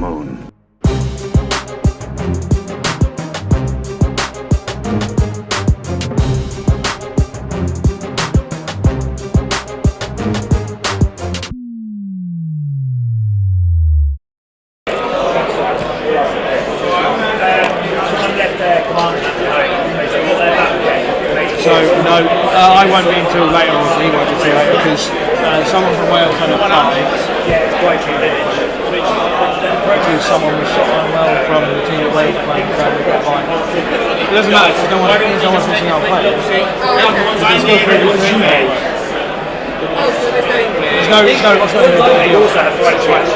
moon. So no, I won't be until later on. He won't be until later because someone from Wales had a party. Someone was shot unwell from the team that Wales are playing. It doesn't matter because no one's missing our players.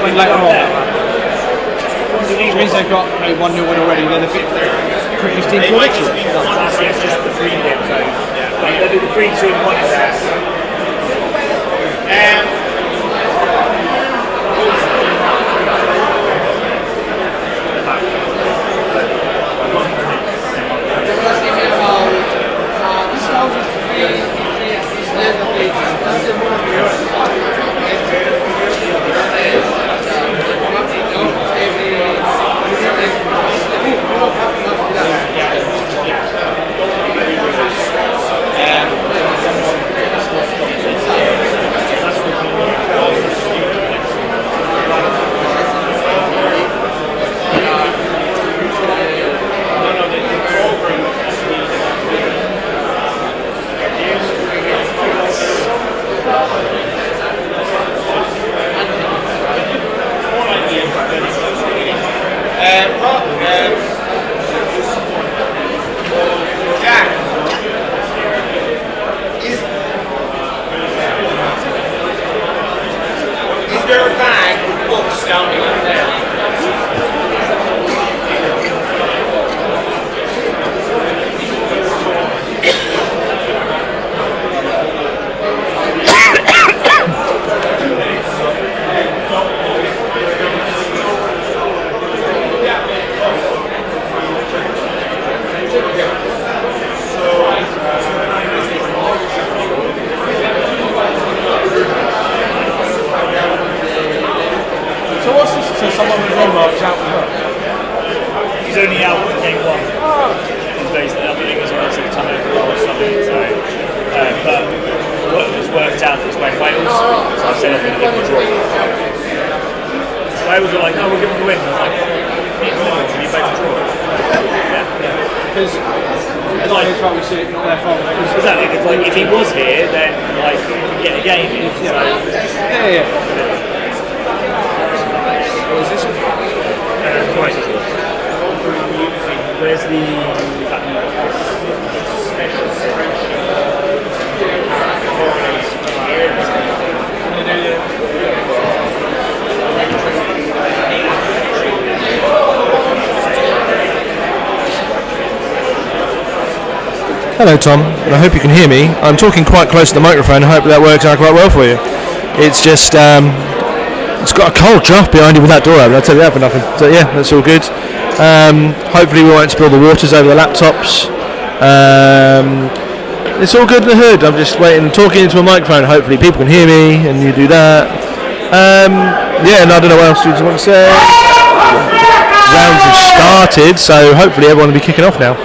When later on. Which means they've got a 1-0 win already. They're the quickest team to win. It's just the 3 game, so they'll do the 3-2 and 1 there. He's only out for game 1. Basically, I think he's on some time or something. So, but what was worked out is when Wales, so I said I'm going to give them a draw. Wales were like, no, we'll give them a win. I was like, you both a draw. Because it's like it's probably sitting not their fault. Exactly. It's like if he was here, then like we get a game in. So. Yeah. What is this? Where's the Hello Tom, and I hope you can hear me. I'm talking quite close to the microphone. I hope that works out quite well for you. It's just it's got a cold draft behind you with that door open, I'll tell you that for nothing. So yeah, that's all good. Hopefully we won't spill the waters over the laptops. It's all good in the hood. I'm just waiting, talking into a microphone. Hopefully people can hear me and you do that. Yeah, and I don't know what else you want to say. Rounds have started, so hopefully everyone will be kicking off now.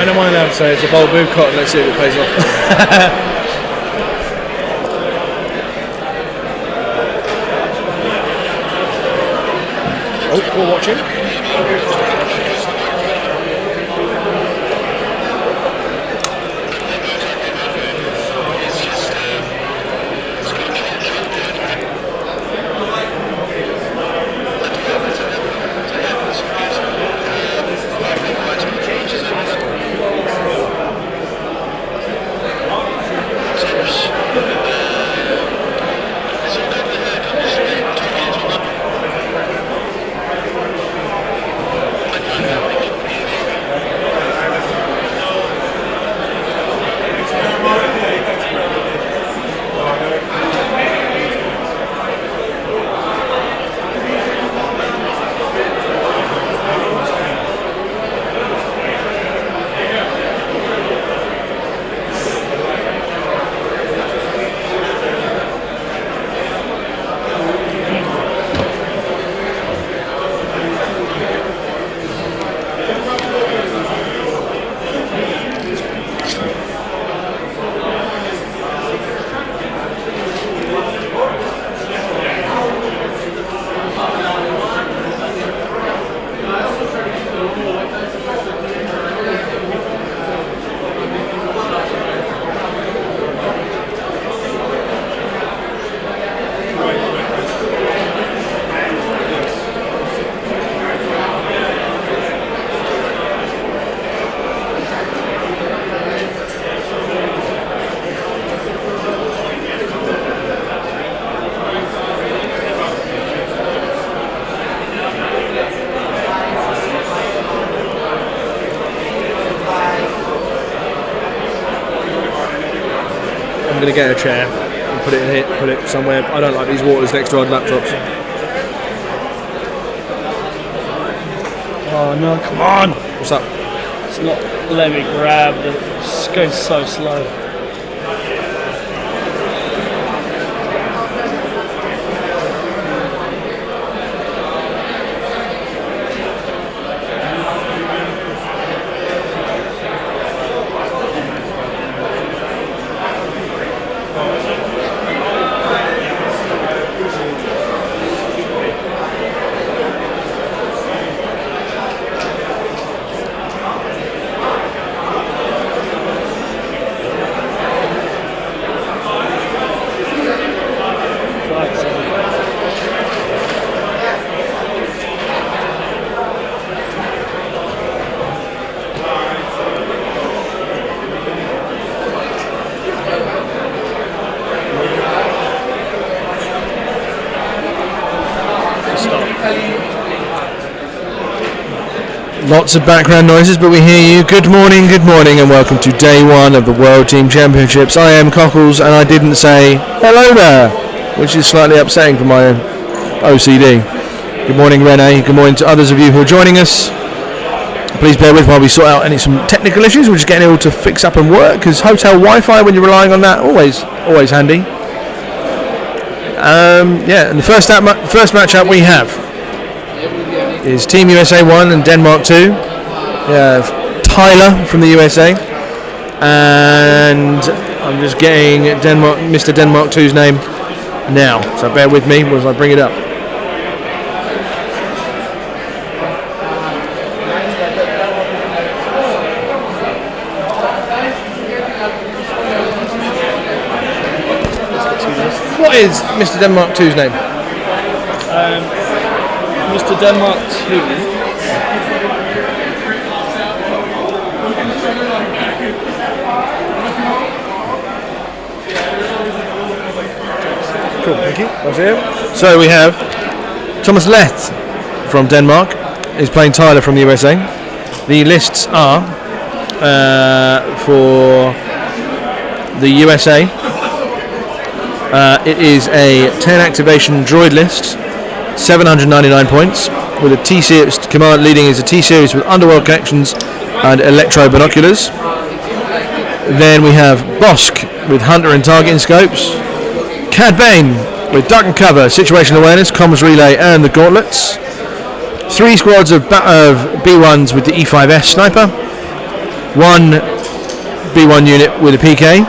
When am I allowed to say it's a bold move, Cotton? Let's see if it pays off. Oh, for watching. I'm going to get a chair and put it in here, put it somewhere. I don't like these waters next to our laptops. Oh no, come on! What's up? It's not let me grab, it's going so slow. Lots of background noises, but we hear you. Good morning, and welcome to day one of the World Team Championships. I am Cockles, and I didn't say hello there, which is slightly upsetting for my OCD. Good morning, Renee. Good morning to others of you who are joining us. Please bear with while we sort out some technical issues. We're just getting able to fix up and work, because hotel Wi-Fi, when you're relying on that, always handy. And the first matchup we have is Team USA 1 and Denmark 2. We have Tyler from the USA, and I'm just getting Mr. Denmark 2's name now, so bear with me as I bring it up. What is Mr. Denmark 2's name? Mr. Denmark 2. Cool, thank you. So we have Thomas Leth from Denmark is playing Tyler from the USA. The lists are for the USA. It is a 10 activation droid list, 799 points, with a T-Series command leading is a T-Series with underworld connections and electro binoculars. Then we have Bosk with hunter and targeting scopes, Cad Bane with duck and cover, situational awareness, comms relay and the gauntlets. 3 squads of B1s with the E5S sniper, 1 B1 unit with a PK,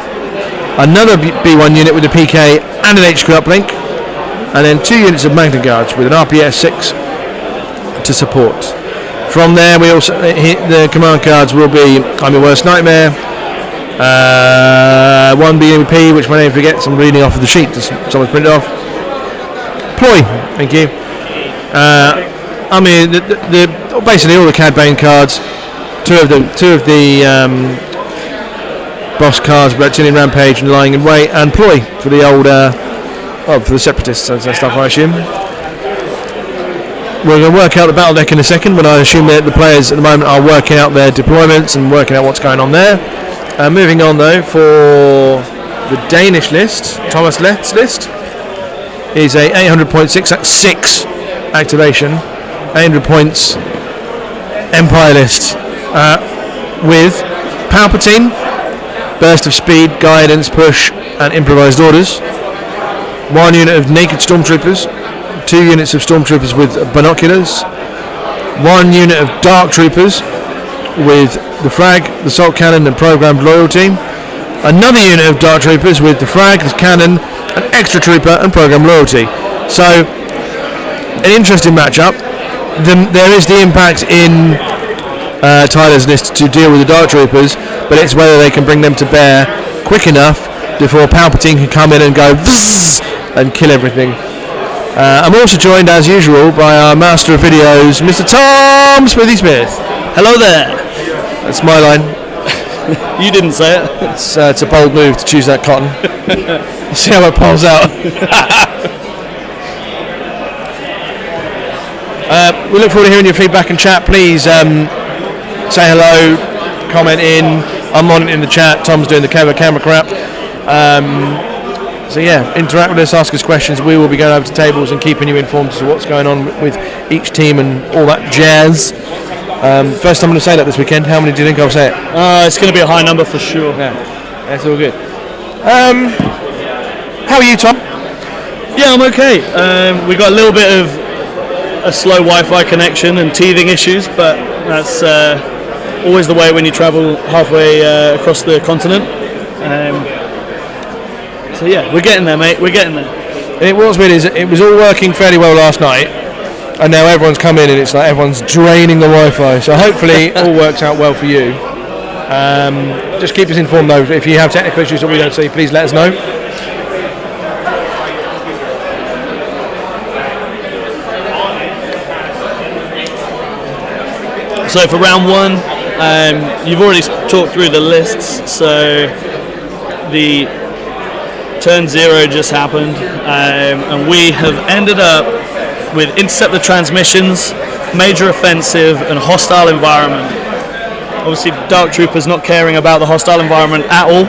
another B1 unit with a PK and an HQ uplink, and then 2 units of Magna Guards with an RPS 6 to support. From there, we also the command cards will be I'm Your Worst Nightmare, 1 BMP, which my name forgets, I'm reading off of the sheet, someone's printed off. Ploy, thank you. Basically all the Cad Bane cards, two of the boss cards, Reptilian Rampage and Lying in Wait, and Ploy for the old for the Separatists and stuff, I assume. We're going to work out the battle deck in a second, but I assume that the players at the moment are working out their deployments and working out what's going on there. Moving on though, for the Danish list, Thomas Leht's list is a 800.6 activation, 800 points Empire list with Palpatine, burst of speed, guidance, push and improvised orders. 1 unit of naked stormtroopers, 2 units of stormtroopers with binoculars, 1 unit of dark troopers with the frag, the salt cannon and programmed loyalty, another unit of dark troopers with the frag, the cannon, an extra trooper and programmed loyalty. So an interesting matchup. There is the impact in Tyler's list to deal with the dark troopers, but it's whether they can bring them to bear quick enough before Palpatine can come in and go vzz and kill everything. I'm also joined as usual by our master of videos, Mr. Tom Smithy Smith. Hello there. That's my line. You didn't say it. It's a bold move to choose that cotton. See how it pulls out. We look forward to hearing your feedback and chat. Please say hello, comment in. I'm on it in the chat. Tom's doing the camera crap. So yeah, interact with us, ask us questions. We will be going over to tables and keeping you informed as to what's going on with each team and all that jazz. First time I'm going to say that this weekend. How many do you think I'll say it? It's going to be a high number for sure. Yeah, that's all good. How are you, Tom? Yeah, I'm okay. We got a little bit of a slow Wi-Fi connection and teething issues, but that's always the way when you travel halfway across the continent. So yeah, we're getting there, mate. We're getting there. And what's weird is it was all working fairly well last night, and now everyone's come in and it's like everyone's draining the Wi-Fi. So hopefully it all works out well for you. Just keep us informed though. If you have technical issues that we don't see, please let us know. So for round one, you've already talked through the lists. So the turn 0 just happened, and we have ended up with intercept the transmissions, major offensive, and hostile environment. Obviously, Dark Troopers not caring about the hostile environment at all.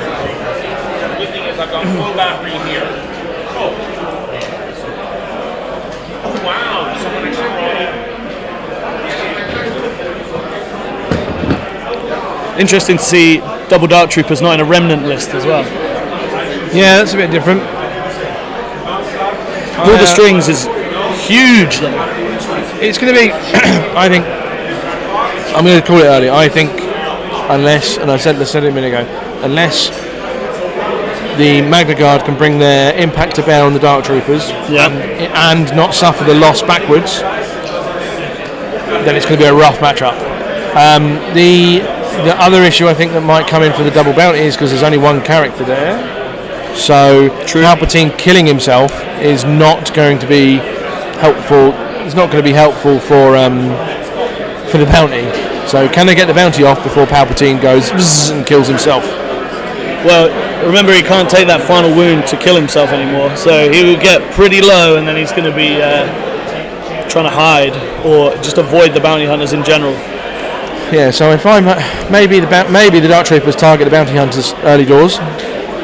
The thing is, I've got full battery here. Oh, wow! Someone actually. Interesting to see double Dark Troopers not in a remnant list as well. Yeah, that's a bit different. All the strings is huge though. It's going to be, I think, I'm going to call it early. I think, unless, and I said it a minute ago, unless the Magna Guard can bring their impact to bear on the Dark Troopers and not suffer the loss backwards, then it's going to be a rough matchup. The other issue I think that might come in for the double bounty is because there's only one character there. So Palpatine killing himself is not going to be helpful. It's not going to be helpful for the bounty. So can they get the bounty off before Palpatine goes and kills himself? Well, remember he can't take that final wound to kill himself anymore. So he will get pretty low, and then he's going to be trying to hide or just avoid the bounty hunters in general. Yeah. So if I'm maybe the Dark Troopers target the bounty hunters early doors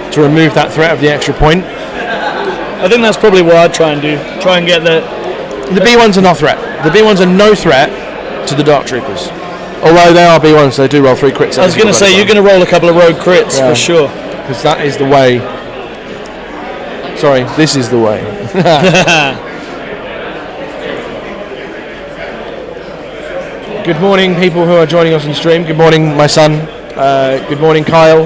to remove that threat of the extra point. I think that's probably what I'd try and do. Try and get the B1s are no threat. The B1s are no threat to the Dark Troopers. Although they are B1s, so they do roll 3 crits. I was going to say, you're going to roll a couple of rogue crits for sure. Because that is the way. Sorry, this is the way. Good morning, people who are joining us on stream. Good morning, my son. Good morning, Kyle.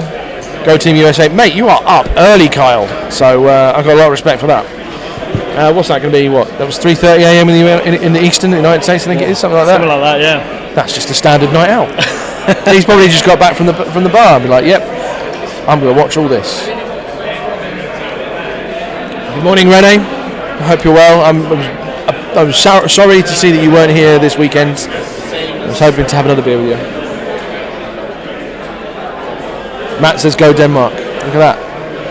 Go Team USA. Mate, you are up early, Kyle. So I've got a lot of respect for that. What's that going to be? What? That was 3:30 a.m. in the Eastern United States, I think it is, something like that. Something like that, yeah. That's just a standard night out. He's probably just got back from the bar and be like, "Yep, I'm going to watch all this." Good morning, Rene. I hope you're well. I'm sorry to see that you weren't here this weekend. I was hoping to have another beer with you. Matt says go Denmark. Look at that.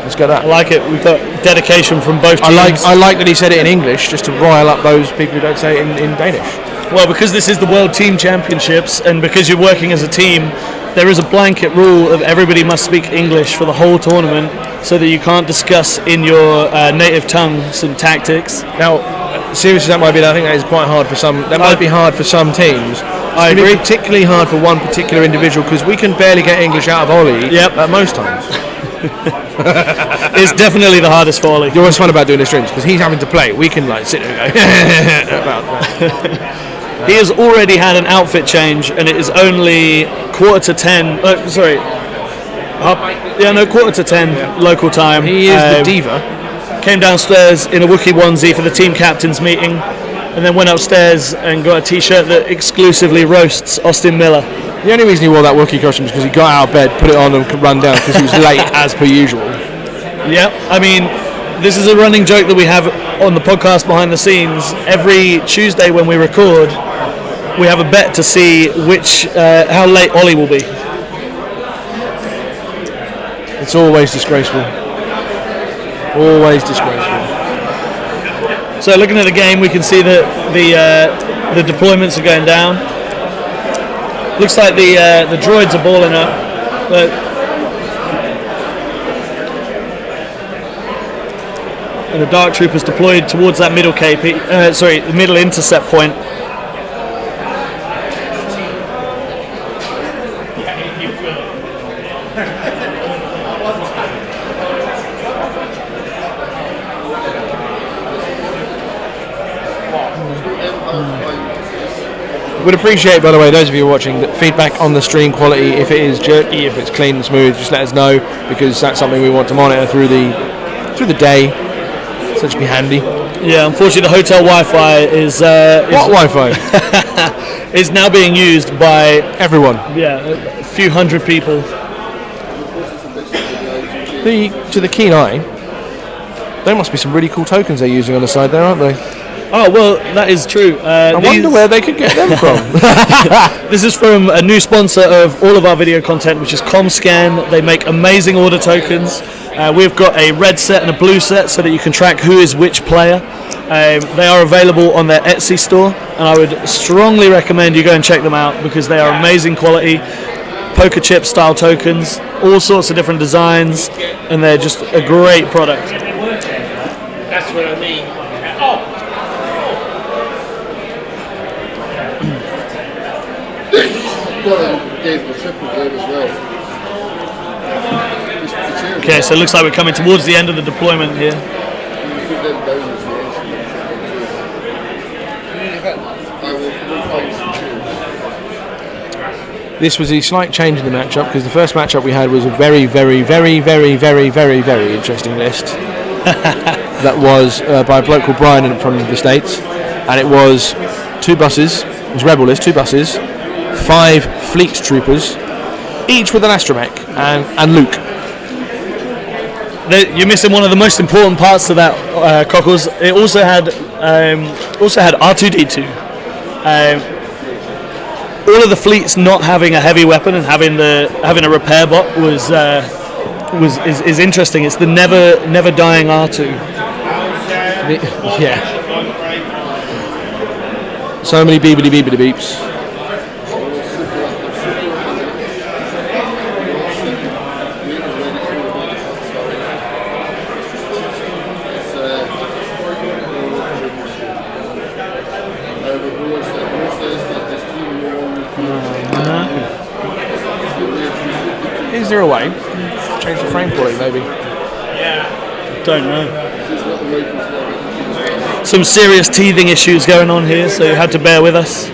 Let's get that. I like it. We've got dedication from both teams. I like that he said it in English just to rile up those people who don't say it in Danish. Well, because this is the World Team Championships and because you're working as a team, there is a blanket rule of everybody must speak English for the whole tournament so that you can't discuss in your native tongue some tactics. Now, seriously, I think that is quite hard for some. That might be hard for some teams. I agree. Particularly hard for one particular individual because we can barely get English out of Ollie at most times. It's definitely the hardest for Ollie. You know what's fun about doing the streams? Because he's having to play. We can like sit there and go about that. He has already had an outfit change and it is only 9:45. Quarter to 10 local time. He is the diva. Came downstairs in a Wookiee onesie for the team captains meeting and then went upstairs and got a t-shirt that exclusively roasts Austin Miller. The only reason he wore that Wookiee costume is because he got out of bed, put it on and could run down because he was late as per usual. Yeah, I mean, this is a running joke that we have on the podcast behind the scenes. Every Tuesday when we record, we have a bet to see how late Ollie will be. It's always disgraceful. Always disgraceful. So looking at the game, we can see that the deployments are going down. Looks like the droids are balling up, but and the Dark Troopers deployed towards that middle the middle intercept point. Would appreciate, by the way, those of you watching, that feedback on the stream quality. If it is jerky, if it's clean and smooth, just let us know, because that's something we want to monitor through the day. So it should be handy. Yeah, unfortunately, the hotel Wi-Fi is What Wi-Fi? is now being used by Everyone. a few hundred people. To the keen eye, there must be some really cool tokens they're using on the side there, aren't they? Oh well, that is true. I wonder where they could get them from. This is from a new sponsor of all of our video content, which is ComScan. They make amazing order tokens. We've got a red set and a blue set so that you can track who is which player. They are available on their Etsy store, and I would strongly recommend you go and check them out because they are amazing quality. Poker chip style tokens, all sorts of different designs, and they're just a great product. That's what I mean. Gave the triple game as well. Okay, so it looks like we're coming towards the end of the deployment here. This was a slight change in the matchup, because the first matchup we had was a very, very, very, very, very, very, very interesting list. That was by a bloke called Brian from the States, and it was 2 buses. It was Rebel list, 2 buses, 5 fleet troopers, each with an astromech and Luke. You're missing one of the most important parts of that, Cockles. It also had R2D2. All of the fleets not having a heavy weapon and having a repair bot is interesting. It's the never dying R2. Yeah. So many beepity beeps. Is there a way? Change the frame quality, maybe. Don't know. Some serious teething issues going on here, so you had to bear with us.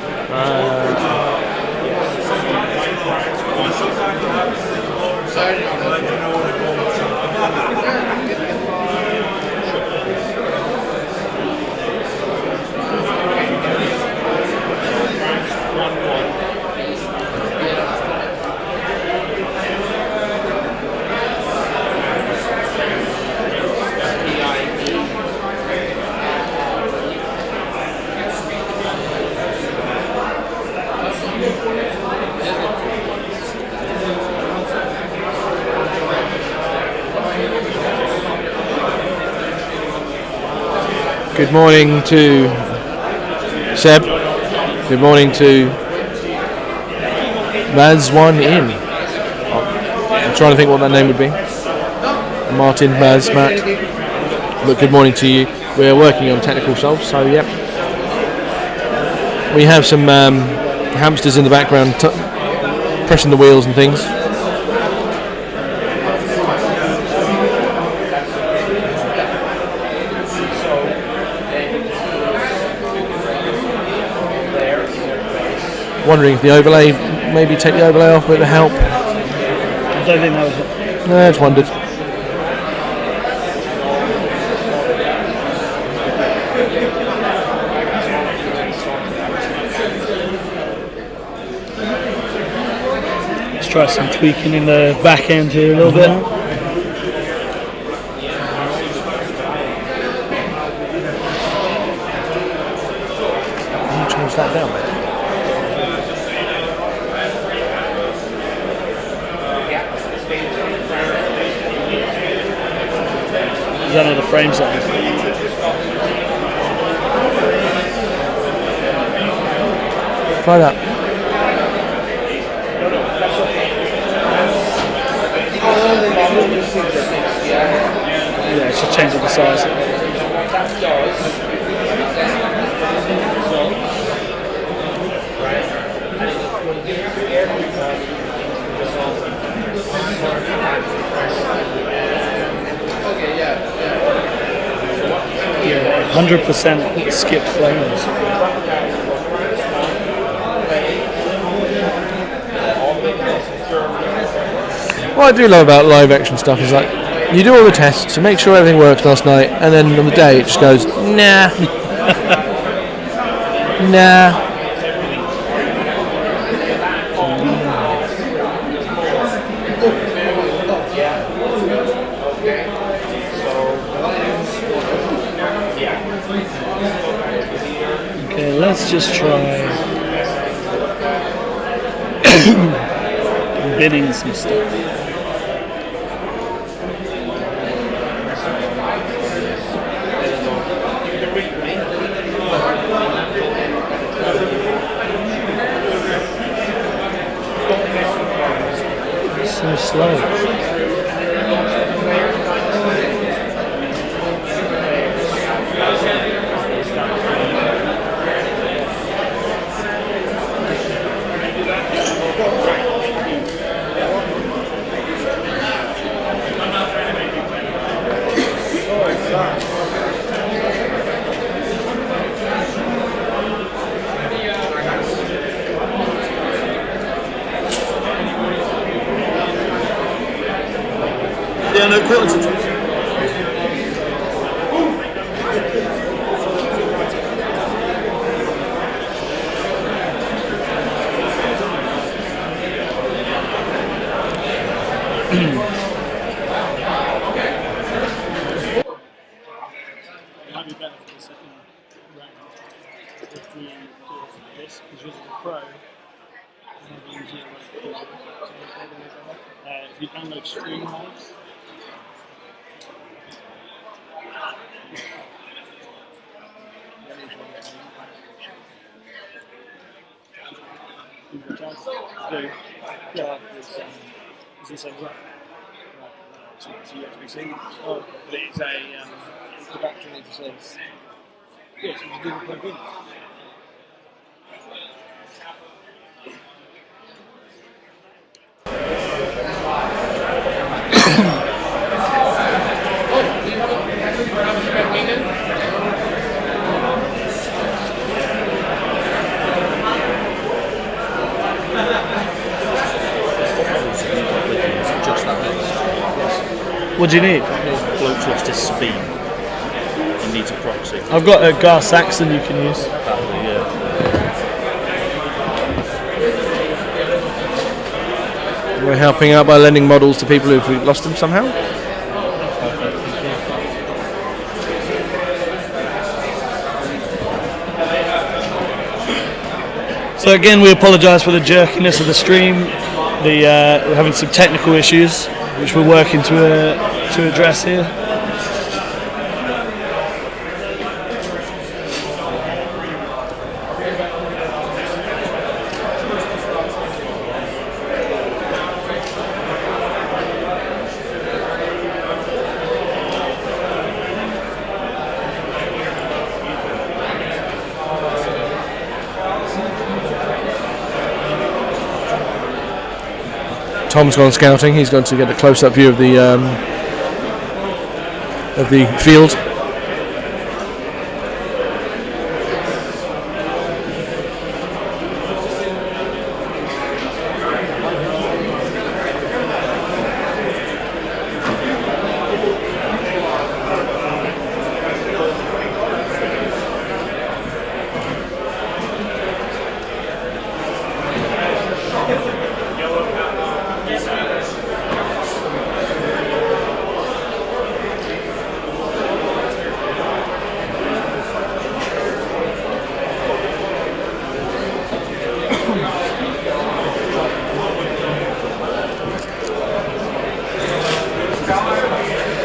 Good morning to Seb. Good morning to Maz1 in. I'm trying to think what that name would be. Martin, Maz, Matt. But good morning to you. We're working on technical solves, so yep. We have some hamsters in the background pressing the wheels and things. Wondering if the overlay, maybe take the overlay off with the help. I don't think that was it. No, I just wondered. Let's try some tweaking in the back end here a little bit. Change that down, mate. Is that another frame size? Try that. Yeah, it should change the size. Yeah, 100% skip flames. What I do love about live action stuff is like you do all the tests, you make sure everything works last night, and then on the day it just goes nah, nah. Okay, let's just try bidding some stuff. So slow. Yeah, no, quilted. Might be better for the second round if we do this, because yours is a pro. If you download stream modes, yeah, it's the same way. So USB-C. Oh, but it's the battery says, yes, it's Google plug in. Just that mix. What do you need? Bluetooth to speed. It needs a proxy. I've got a Gar Saxon you can use. Yeah. We're helping out by lending models to people who've lost them somehow. So again, we apologise for the jerkiness of the stream. We're having some technical issues, which we're working to address here. Tom's gone scouting. He's going to get a close-up view of the field.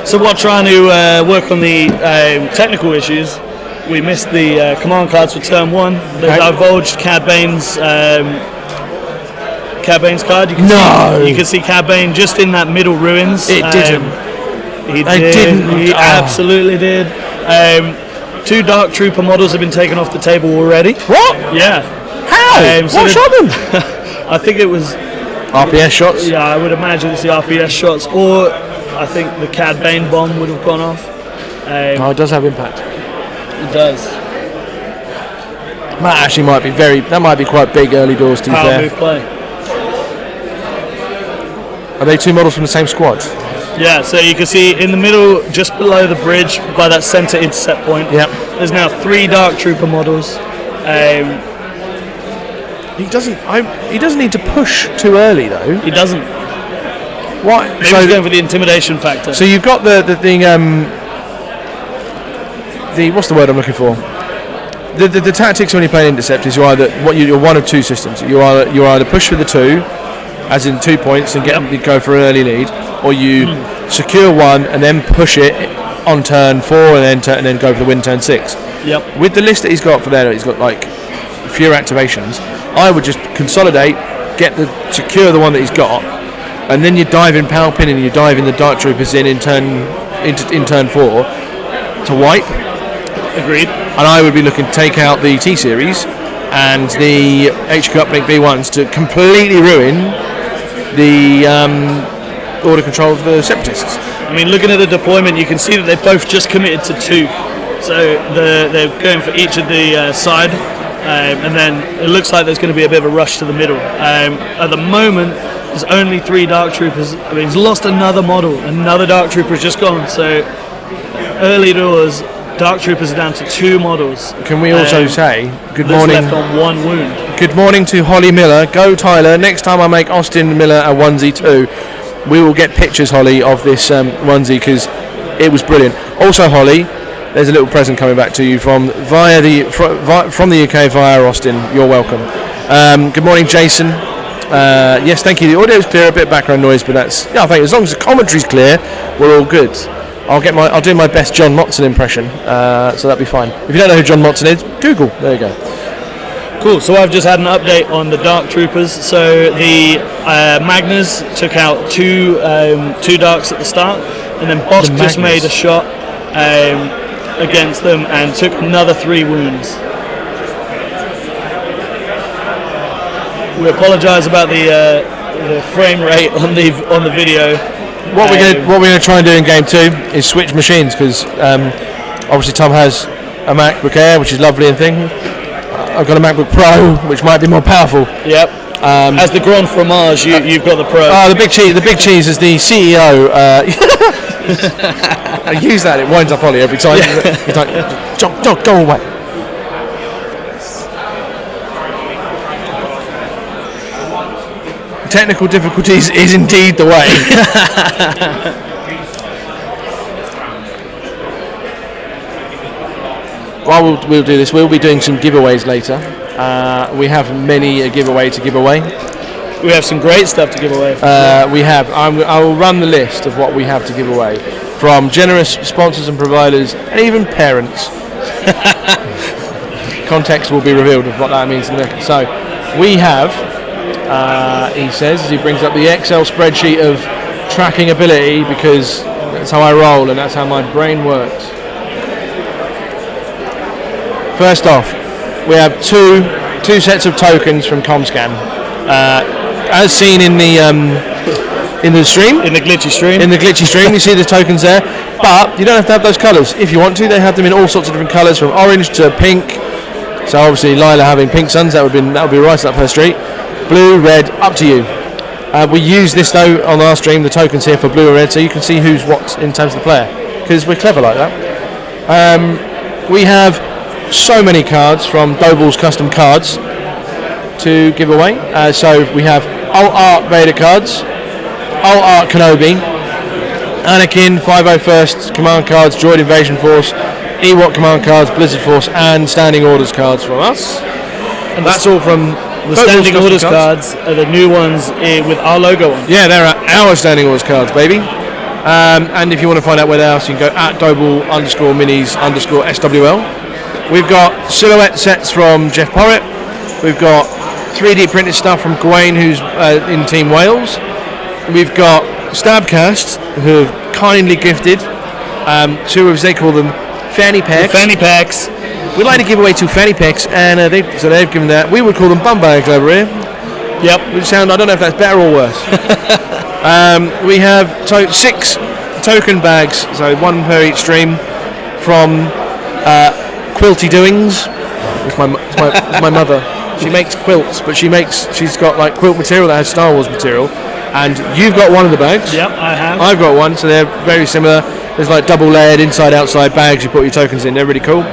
So while trying to work on the technical issues, we missed the command cards for turn one. They divulged Cad Bane's card. You can see Cad Bane just in that middle ruins. It didn't. He I did. didn't. He absolutely did. 2 Dark Trooper models have been taken off the table already. What? Yeah. How? So What shot them? I think it was. RPS shots. Yeah, I would imagine it's the RPS shots, or I think the Cad Bane bomb would have gone off. Oh, it does have impact. It does. That actually might be that might be quite big early doors, to be Power fair. move play. Are they 2 models from the same squad? Yeah, so you can see in the middle, just below the bridge, by that center intercept point. Yep. There's now 3 Dark Trooper models. He doesn't need to push too early though. He doesn't. Why? Maybe he's going for the intimidation factor. So you've got the what's the word I'm looking for? The tactics when you play intercept is you're one of 2 systems. You either push for the 2, as in 2 points and go for an early lead, or you secure 1 and then push it on turn 4 and then go for the win turn 6. Yep. With the list that he's got for there, he's got like fewer activations. I would just consolidate, secure the one that he's got, and then you dive in Palpin and you dive in the Dark Troopers in turn 4 to wipe. Agreed. And I would be looking to take out the T-Series and the HQ Uplink B1s to completely ruin the order control of the Separatists. I mean, looking at the deployment, you can see that they've both just committed to 2. So they're going for each of the side, and then it looks like there's going to be a bit of a rush to the middle. At the moment, there's only 3 Dark Troopers. I mean, he's lost another model. Another Dark Trooper has just gone. So early doors, Dark Troopers are down to 2 models. Can we also say good morning? Left on 1 wound. Good morning to Holly Miller. Go Tyler. Next time I make Austin Miller a onesie too, we will get pictures, Holly, of this onesie because it was brilliant. Also, Holly, there's a little present coming back to you from the UK via Austin. You're welcome. Good morning, Jason. Yes, thank you. The audio is clear, a bit of background noise, but I think as long as the commentary's clear, we're all good. I'll do my best John Motson impression, so that'll be fine. If you don't know who John Motson is, Google. There you go. Cool. So I've just had an update on the Dark Troopers. So the Magnus took out 2 Darks at the start, and then Bosk just made a shot against them and took another 3 wounds. We apologise about the frame rate on the video. What we're going to try and do in game 2 is switch machines because obviously Tom has a MacBook Air, which is lovely and thing. I've got a MacBook Pro, which might be more powerful. Yep. As the Grand Fromage, you've got the Pro. Oh, the big cheese is the CEO. I use that; it winds up Ollie every time. He's like, go away. Technical difficulties is indeed the way. While we'll do this, we'll be doing some giveaways later. We have many a giveaway to give away. We have some great stuff to give away. I will run the list of what we have to give away from generous sponsors and providers, and even parents. Context will be revealed of what that means in a minute. So we have. He says as he brings up the Excel spreadsheet of tracking ability because that's how I roll and that's how my brain works. First off, we have two sets of tokens from Comscan, as seen in the stream. In the glitchy stream. You see the tokens there, but you don't have to have those colours. If you want to, they have them in all sorts of different colours, from orange to pink. So obviously, Lila having pink suns, that would be right up her street. Blue, red, up to you. We use this though on our stream, the tokens here for blue and red, so you can see who's what in terms of the player, because we're clever like that. We have so many cards from Doble's Custom Cards to give away. So we have Alt Art Vader cards, Alt Art Kenobi, Anakin 501st Command cards, Droid Invasion Force, Ewok Command cards, Blizzard Force, and Standing Orders cards from us. And that's all from the Standing Orders cards are the new ones with our logo on. Yeah, they're our Standing Orders cards, baby. And if you want to find out where they are, so you can go at Doble_Minis_SWL. We've got silhouette sets from Jeff Porritt. We've got 3D printed stuff from Gawain, who's in Team Wales. We've got Stabcast, who have kindly gifted 2 of, they call them fanny packs. Fanny packs. We'd like to give away 2 fanny packs, and they've given that. We would call them bum bags over here. Yep. Which sound, I don't know if that's better or worse. We have 6 token bags, so 1 per each stream, from Quilty Doings. It's my mother. She makes quilts, but she's got like quilt material that has Star Wars material. And you've got one of the bags. Yep, I have. I've got one, so they're very similar. There's like double layered inside-outside bags. You put your tokens in. They're really cool.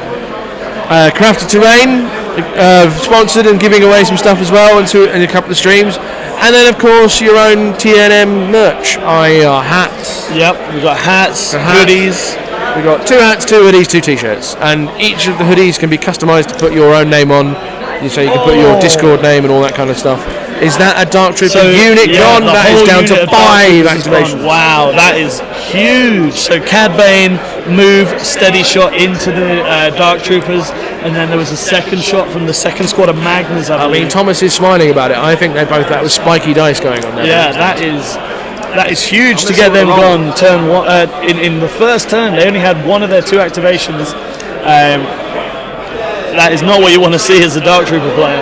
Crafted Terrain, sponsored and giving away some stuff as well, and a couple of streams. And then, of course, your own TNM merch, i.e. our hats. Yep, we've got hats, hoodies. We've got 2 hats, 2 hoodies, 2 t-shirts. And each of the hoodies can be customised to put your own name on. So you can put your Discord name and all that kind of stuff. Is that a Dark Trooper unit gone? That is down to 5 activations. Wow, that is huge. So Cad Bane move, steady shot into the Dark Troopers, and then there was a second shot from the second squad of Magners. I mean, Thomas is smiling about it. I think that was spiky dice going on there. Yeah, that is huge to get them gone. Turn one in the first turn. They only had one of their 2 activations. That is not what you want to see as a Dark Trooper player.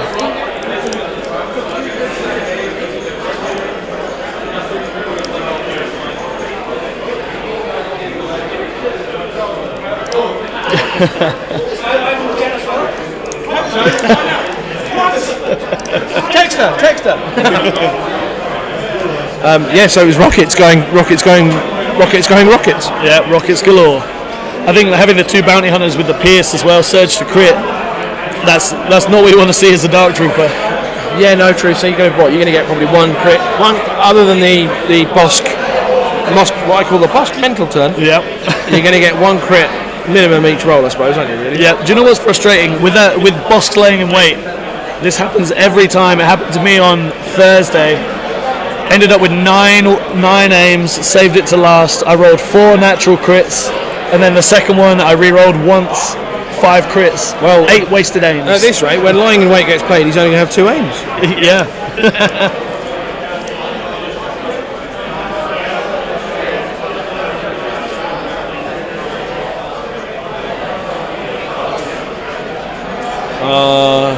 Text her. So it was rockets going. Yeah, rockets galore. I think having the 2 bounty hunters with the Pierce as well, surge to crit. That's not what you want to see as a Dark Trooper. Yeah, no, true. So you're going to get probably 1 crit, one other than the Bosk, what I call the Bosk mental turn. Yep. You're going to get 1 crit minimum each roll, I suppose, aren't you? Really? Yeah. Do you know what's frustrating with Bosk laying in wait? This happens every time. It happened to me on Thursday. Ended up with 9 aims. Saved it to last. I rolled 4 natural crits, and then the second one I re-rolled once. 5 crits. Well, 8 wasted aims. At this rate, when lying in wait gets played, he's only going to have 2 aims. Yeah.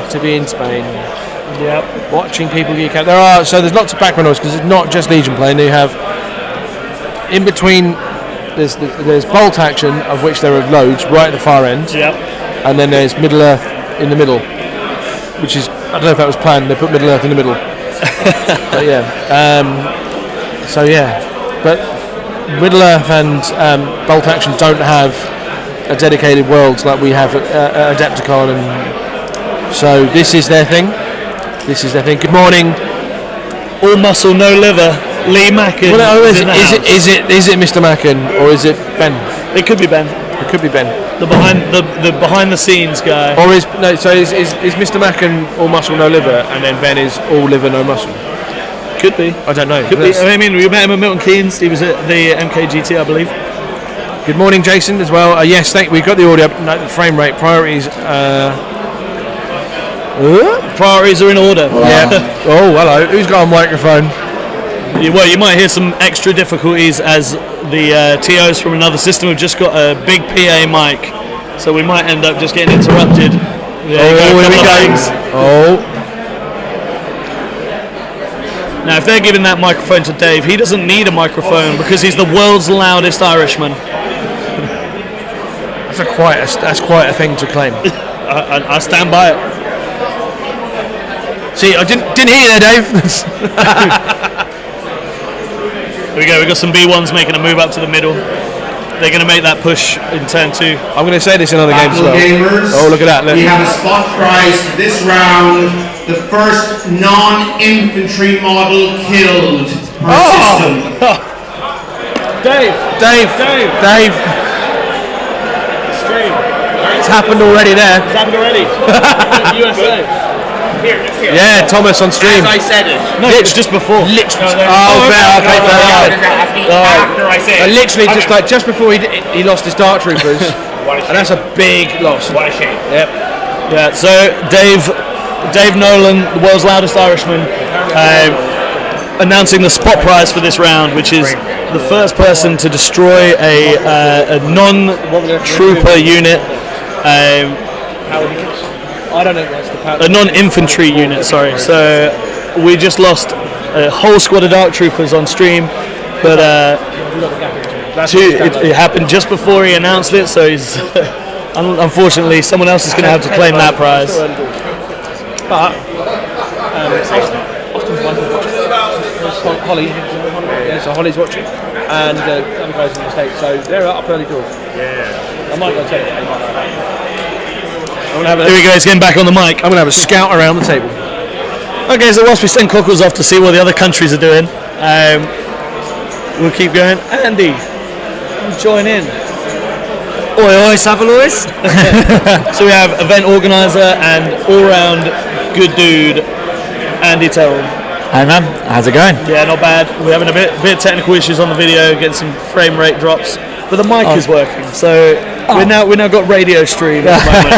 To be in Spain. Yep. Watching people geek out. There's lots of background noise because it's not just Legion playing. You have in between. There's bolt action, of which there are loads right at the far end. Yep. And then there's Middle Earth in the middle, which is, I don't know if that was planned. They put Middle Earth in the middle. But yeah. But Middle Earth and bolt action don't have a dedicated worlds like we have at Adepticon, and so this is their thing. Good morning. All muscle, no liver. Lee Macken. Is it Mr. Macken or is it Ben? It could be Ben. The behind the scenes guy. Or is Mr. Macken all muscle, no liver, and then Ben is all liver, no muscle? Could be. I don't know. Could be. I mean, we met him at Milton Keynes. He was at the MKGT, I believe. Good morning, Jason, as well. Yes, we've got the audio up. No, the frame rate priorities. Priorities are in order. Yeah. Oh, hello. Who's got a microphone? Well, you might hear some extra difficulties as the TOs from another system have just got a big PA mic, so we might end up just getting interrupted. Here we go. Oh. Now, if they're giving that microphone to Dave, he doesn't need a microphone because he's the world's loudest Irishman. That's quite a thing to claim. I stand by it. See, I didn't hear you there, Dave. Here we go. We've got some B1s making a move up to the middle. They're going to make that push in turn 2. I'm going to say this in other games as well. Gamers, oh, look at that. We have a spot prize for this round. The first non-infantry model killed per system. Dave. It's happened already there. It's happened already. USA. Here. Yeah, Thomas on stream. As I said it. No, it's just before. After I said it. Literally, just before he lost his Dark Troopers, and that's a big loss. What a shame. Yep. Yeah. So Dave Nolan, the world's loudest Irishman, announcing the spot prize for this round, which is the first person to destroy a non-trooper unit. I don't know what's the power. A non-infantry unit, sorry. So we just lost a whole squad of Dark Troopers on stream, but it happened just before he announced it, so he's unfortunately someone else is going to have to claim that prize. But Austin's watching. Holly, yeah, so Holly's watching, and the other guys in the States, so they're up early doors. Yeah. I might go take it. Here we go, he's getting back on the mic. I'm going to have a scout around the table. Okay, so whilst we send Cockles off to see what the other countries are doing, we'll keep going. Andy, join in. Oi, oi, Savalois. So we have event organizer and all-round good dude, Andy Terrell. Hey man, how's it going? Yeah, not bad. We're having a bit of technical issues on the video, getting some frame rate drops, but the mic is working. So we're now got radio stream at the moment.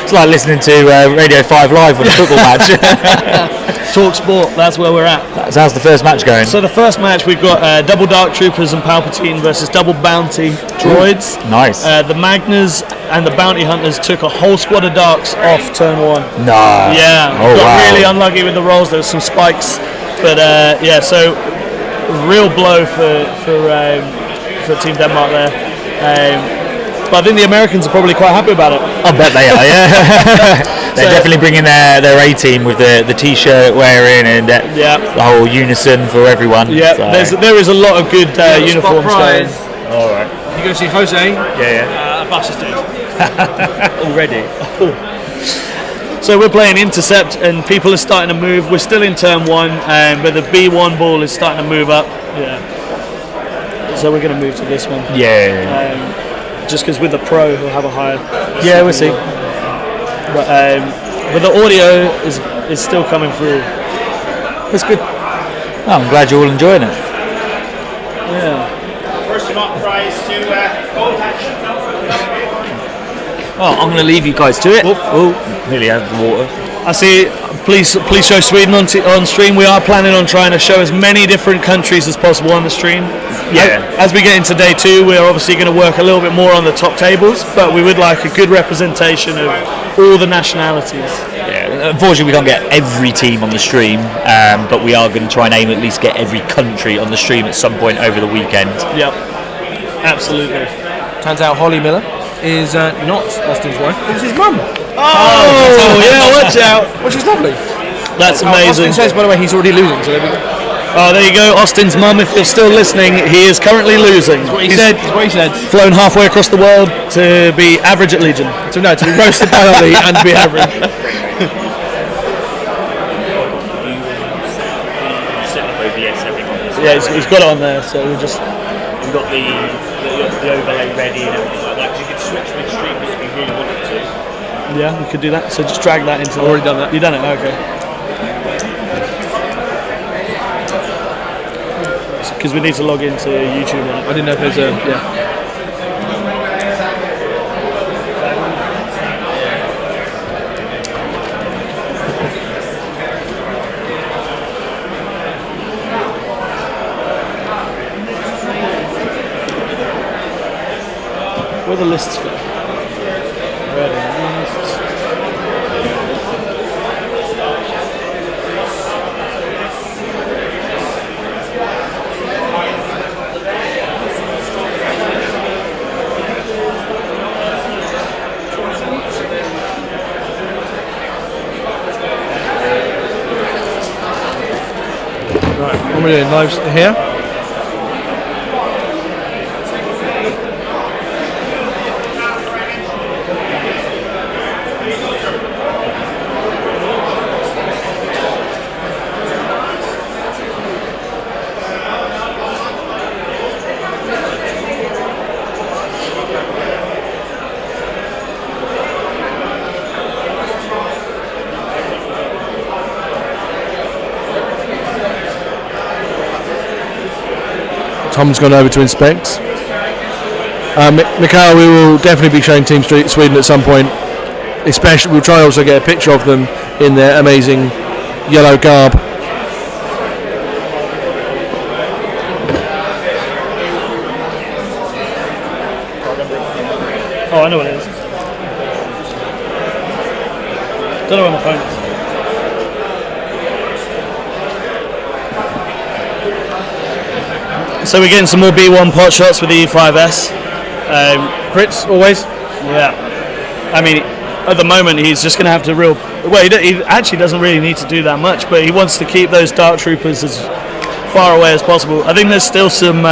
It's like listening to Radio 5 Live on a football match. Talk Sport, that's where we're at. So how's the first match going? So the first match, we've got double Dark Troopers and Palpatine versus double Bounty droids. Nice. The Magners and the Bounty Hunters took a whole squad of Darks off turn 1. No. Yeah, Oh, got wow. really unlucky with the rolls. There was some spikes, but yeah, so real blow for Team Denmark there. But I think the Americans are probably quite happy about it. I bet they are, yeah. They're definitely bringing their A-team with the T-shirt wearing and the whole unison for everyone. Yeah, so. there is a lot of good uniforms going. All right. You go see Jose? Yeah. Bus is dead. Already. So we're playing Intercept and people are starting to move. We're still in turn 1, but the B1 ball is starting to move up. Yeah. So we're going to move to this one. Yeah. Just because with the Pro he'll have a higher. Yeah, we'll see. But the audio is still coming through. That's good. Oh, I'm glad you're all enjoying it. Yeah. First mark prize to Gold Hatch. Oh, I'm going to leave you guys to it. Oh, nearly out of the water. I see. Please show Sweden on stream. We are planning on trying to show as many different countries as possible on the stream. Yeah. As we get into day 2, we're obviously going to work a little bit more on the top tables, but we would like a good representation of all the nationalities. Yeah. Unfortunately, we can't get every team on the stream, but we are going to try and aim at least get every country on the stream at some point over the weekend. Yep. Absolutely. Turns out Holly Miller is not Austin's wife. It was his mum. Oh, yeah, watch out. Which is lovely. That's amazing. Austin says, by the way, he's already losing, so there we go. Oh, there you go. Austin's mum, if you're still listening, he is currently losing. That's what he He's said. That's what he said. flown halfway across the world to be average at Legion. To be roasted by Holly and be average. Set up OBS everyone. Yeah, he's got it on there, so we'll just... We've got the overlay ready and everything like that. 'Cause you could switch midstream if you really wanted to. Yeah, we could do that. So just drag that into... I've already done that. You've done it? Okay. Because we need to log into YouTube on it. I didn't know if there's a... Yeah. Where the lists go? Where are the lists? Right, what are we doing? Lives here? Tom's gone over to inspect. Mikhail, we will definitely be showing Team Sweden at some point. Especially, we'll try also get a picture of them in their amazing yellow garb. Oh, I know what it is. Don't know where my phone is. So we're getting some more B1 pot shots with the E5S. Crits always. Yeah. I mean, at the moment he's just going to have to he actually doesn't really need to do that much, but he wants to keep those Dark Troopers as far away as possible. I think there's still some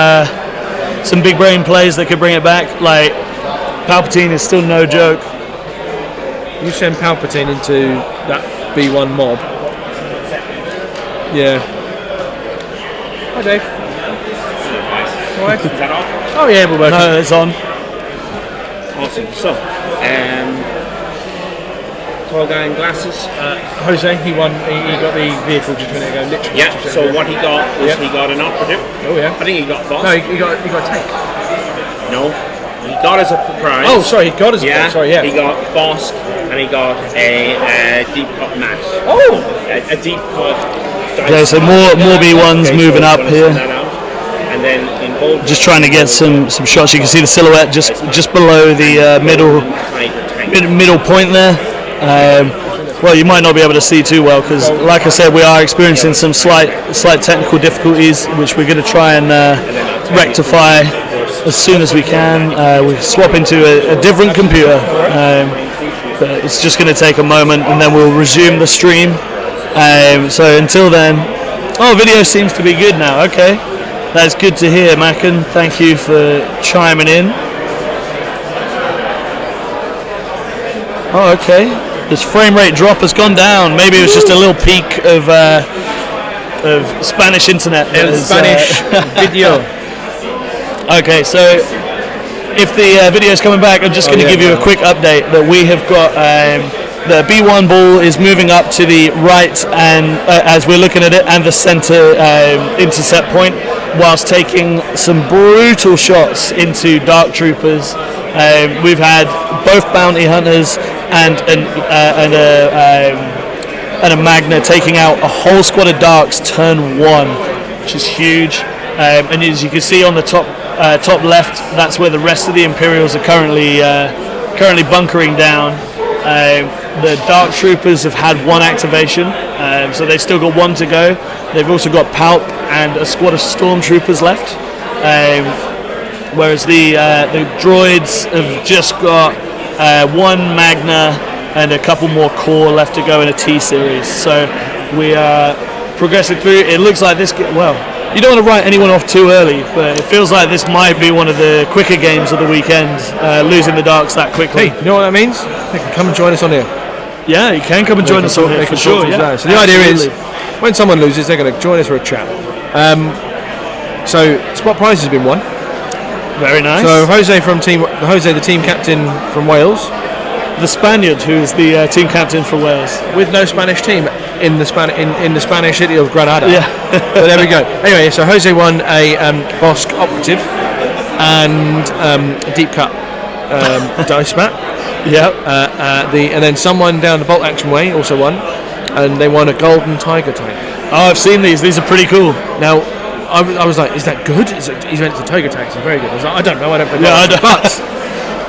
big brain plays that could bring it back. Like Palpatine is still no joke. You send Palpatine into that B1 mob. Yeah. Hi, Dave. All right. Is that off? Oh yeah, we're working. No, it's on. Awesome. So, 12 gang glasses. Jose, he won. He got the vehicle just a minute ago. Literally. Yeah. So what he got was he got an operative. Oh yeah. I think he got boss. No, he got a tank. No. He got as a prize. Oh, sorry, he got his. Yeah. Sorry, yeah. He got boss and he got a deep cut match. Oh. A deep cut. Okay, so more B1s moving up here. And then in bold. Just trying to get some shots. You can see the silhouette just below the middle point there. Well, you might not be able to see too well because, like I said, we are experiencing some slight technical difficulties, which we're going to try and rectify as soon as we can. We swap into a different computer, but it's just going to take a moment, and then we'll resume the stream. So until then, video seems to be good now. Okay, that's good to hear, Mackin. Thank you for chiming in. Oh, okay. This frame rate drop has gone down. Maybe it was just a little peak of Spanish internet. Spanish video. Okay, so if the video is coming back, I'm just going to give you a quick update that we have got. The B1 ball is moving up to the right, and as we're looking at it, and the center intercept point, whilst taking some brutal shots into Dark Troopers. We've had both bounty hunters and a Magna taking out a whole squad of Darks turn 1, which is huge. And as you can see on the top left, that's where the rest of the Imperials are currently bunkering down. The Dark Troopers have had one activation, so they've still got one to go. They've also got Palp and a squad of Stormtroopers left. Whereas the droids have just got one Magna and a couple more core left to go in a T-series. So we are progressing through. It looks like this. You don't want to write anyone off too early, but it feels like this might be one of the quicker games of the weekend. Losing the Darks that quickly. Hey, you know what that means? They can come and join us on here. Yeah, you can come and join us on here for sure. Yeah. So the idea is, when someone loses, they're going to join us for a chat. So spot prize has been won. Very nice. So Jose the team captain from Wales, the Spaniard who is the team captain for Wales, with no Spanish team in the Spanish city of Granada. Yeah. But there we go. Anyway, so Jose won a Bossk operative and deep cut dice mat. Yeah. And then someone down the Bolt Action Way also won, and they won a golden Tiger tank. Oh, I've seen these. These are pretty cool. Now, I was like, is that good? He's went to Tiger tanks. It's very good. I was like, I don't know. But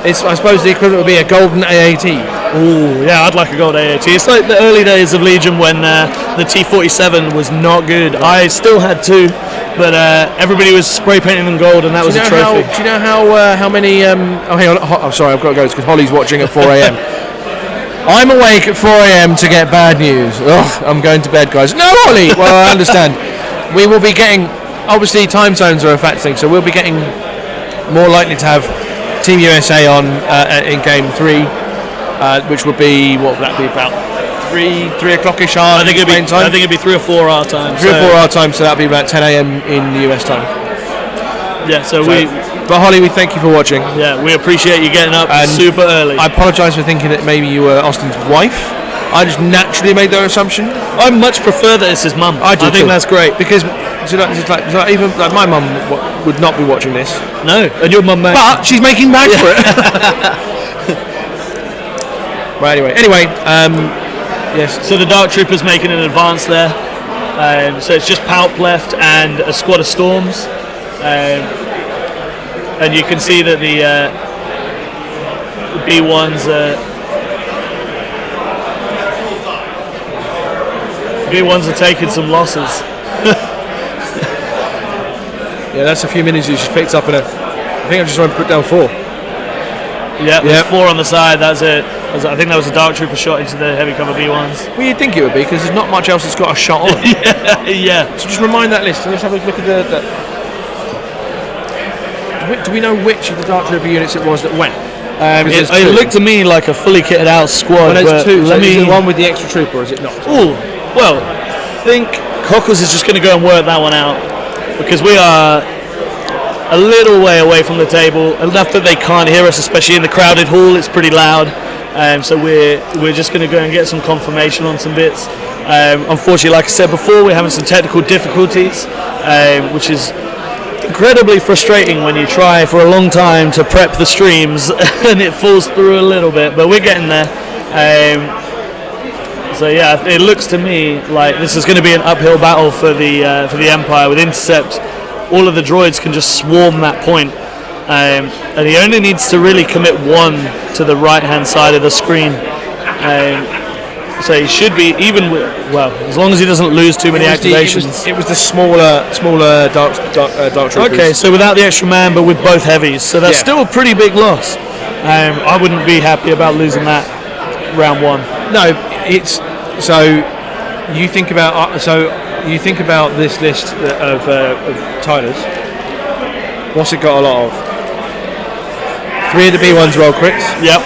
it's, I suppose the equivalent would be a golden AAT. Oh, yeah, I'd like a gold AAT. It's like the early days of Legion when the T-47 was not good. I still had two, but everybody was spray painting them gold, and that was a trophy. Do you know how many? Hang on. I'm sorry, I've got to go because Holly's watching at 4 a.m. I'm awake at 4 a.m. to get bad news. Ugh, I'm going to bed, guys. No, Holly. Well, I understand. We will be getting. Obviously, time zones are a fact thing, so we'll be getting more likely to have Team USA on in Game 3, which would be, what would that be, about 3 o'clock-ish our time? I think it'd be 3 or 4 our time. 3 or 4 our time, so that'd be about 10 a.m. in the US time. Yeah, But Holly, we thank you for watching. Yeah, we appreciate you getting up super early. I apologise for thinking that maybe you were Austin's wife. I just naturally made that assumption. I much prefer that it's his mum. I think that's great. Because even my mum would not be watching this. No, and your mum may. But she's making bags for it. Right, anyway, yes. So the Dark Troopers making an advance there. So it's just Palp left and a squad of Storms. And you can see that B1s are taking some losses. Yeah, that's a few minutes you just picked up, and I think I just want to put down 4. Yeah, there's 4 on the side. That's it. I think that was a Dark Trooper shot into the heavy cover B1s. Well, you'd think it would be, because there's not much else that's got a shot on. Yeah. So just remind that list. Let's have a look at the. Do we know which of the Dark Trooper units it was that went? It looked to me like a fully kitted out squad. Well, there's but 2. Let So me. is it the one with the extra trooper, or is it not? Ooh, well, I think Cockles is just going to go and work that one out, because we are a little way away from the table, enough that they can't hear us, especially in the crowded hall. It's pretty loud, so we're just going to go and get some confirmation on some bits. Unfortunately, like I said before, we're having some technical difficulties, which is incredibly frustrating when you try for a long time to prep the streams and it falls through a little bit, but we're getting there. So yeah, it looks to me like this is going to be an uphill battle for the Empire with Intercept. All of the droids can just swarm that point, and he only needs to really commit 1 to the right hand side of the screen. So he should be, even with, well, as long as he doesn't lose too many activations. It was the smaller dark troopers. Okay, so without the extra man, but with both heavies, so that's still a pretty big loss. I wouldn't be happy about losing that round 1. No, it's so you think about this list of Tyler's. What's it got a lot of? 3 of the B1s roll crits. Yep.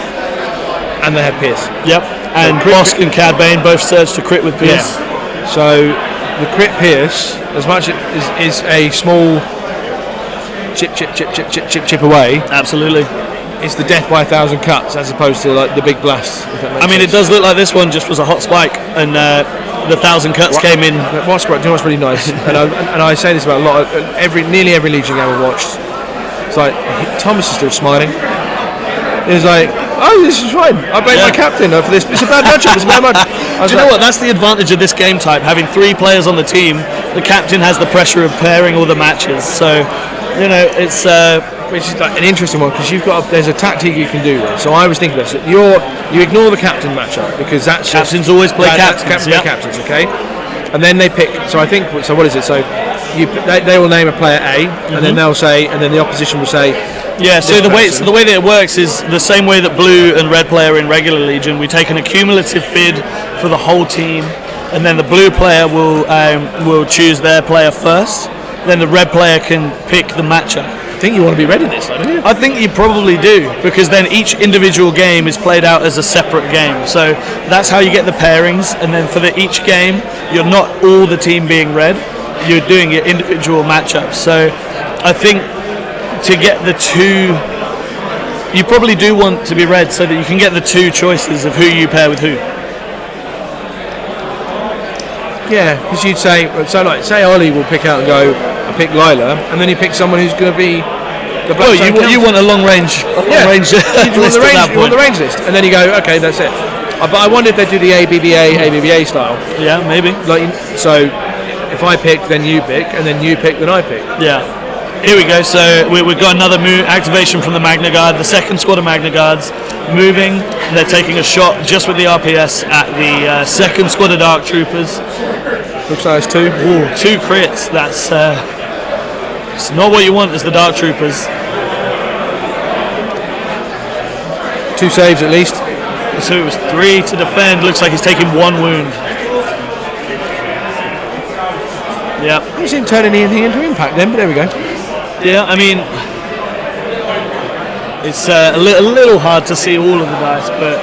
And they have Pierce. Yep. And Bosk and Cad Bane both surged to crit with Pierce. Yeah. So the crit Pierce, as much as is a small chip away. Absolutely. It's the death by 1,000 cuts as opposed to like the big blast. If that makes sense. It does look like this one just was a hot spike, and the 1,000 cuts came in. Do you know what's really nice? and I say this about a lot of nearly every Legion game I've watched. It's like Thomas is still smiling. He's like, oh, this is fine. I blame my captain for this. It's a bad matchup. It's a bad matchup. Do you know what? That's the advantage of this game type. Having 3 players on the team, the captain has the pressure of pairing all the matches. So, it's which is like an interesting one because there's a tactic you can do. So I was thinking this. You ignore the captain matchup because that's captains always play captains. Captains, okay. And then they pick. So I think. So what is it? So they will name a player A, and then they'll say, and then the opposition will say. Yeah, so the way that it works is the same way that blue and red player in regular Legion. We take an accumulative bid for the whole team, and then the blue player will choose their player first. Then the red player can pick the matchup. I think you want to be red in this, don't you? I think you probably do, because then each individual game is played out as a separate game. So that's how you get the pairings, and then for each game, you're not all the team being red. You're doing your individual matchups. So I think to get the 2, you probably do want to be red so that you can get the 2 choices of who you pair with who. Yeah, because you'd say, so like, say Ollie will pick out and go, I pick Lila, and then you pick someone who's going to be the black you want a long range list you want the range list, and then you go, okay, that's it. But I wonder if they do the ABBA style. Yeah, maybe. So if I pick, then you pick, and then you pick, then I pick. Yeah. Here we go. So we've got another activation from the Magna Guard. The second squad of Magna Guards moving. They're taking a shot just with the RPS at the second squad of Dark Troopers. Looks like it's 2. Ooh, 2 crits. That's it's not what you want as the Dark Troopers. 2 saves at least. So it was 3 to defend. Looks like he's taking 1 wound. Yeah. He didn't turn anything into impact then, but there we go. Yeah, it's a little hard to see all of the dice, but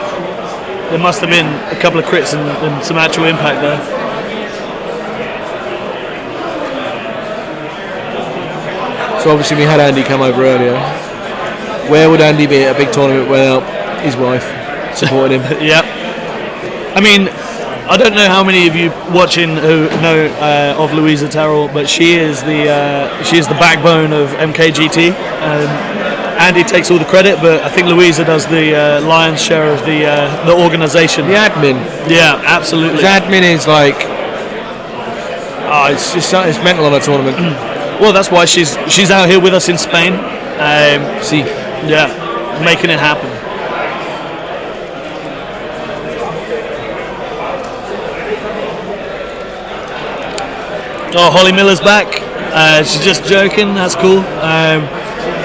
there must have been a couple of crits and some actual impact there. So obviously we had Andy come over earlier. Where would Andy be at a big tournament without his wife supporting him? Yeah. I don't know how many of you watching who know of Louisa Terrell, but she is the backbone of MKGT. Andy takes all the credit, but I think Louisa does the lion's share of the organisation. The admin. Yeah, absolutely. The admin is like, it's mental on a tournament. Well, that's why she's out here with us in Spain. See, yeah, making it happen. Oh, Holly Miller's back. She's just joking. That's cool.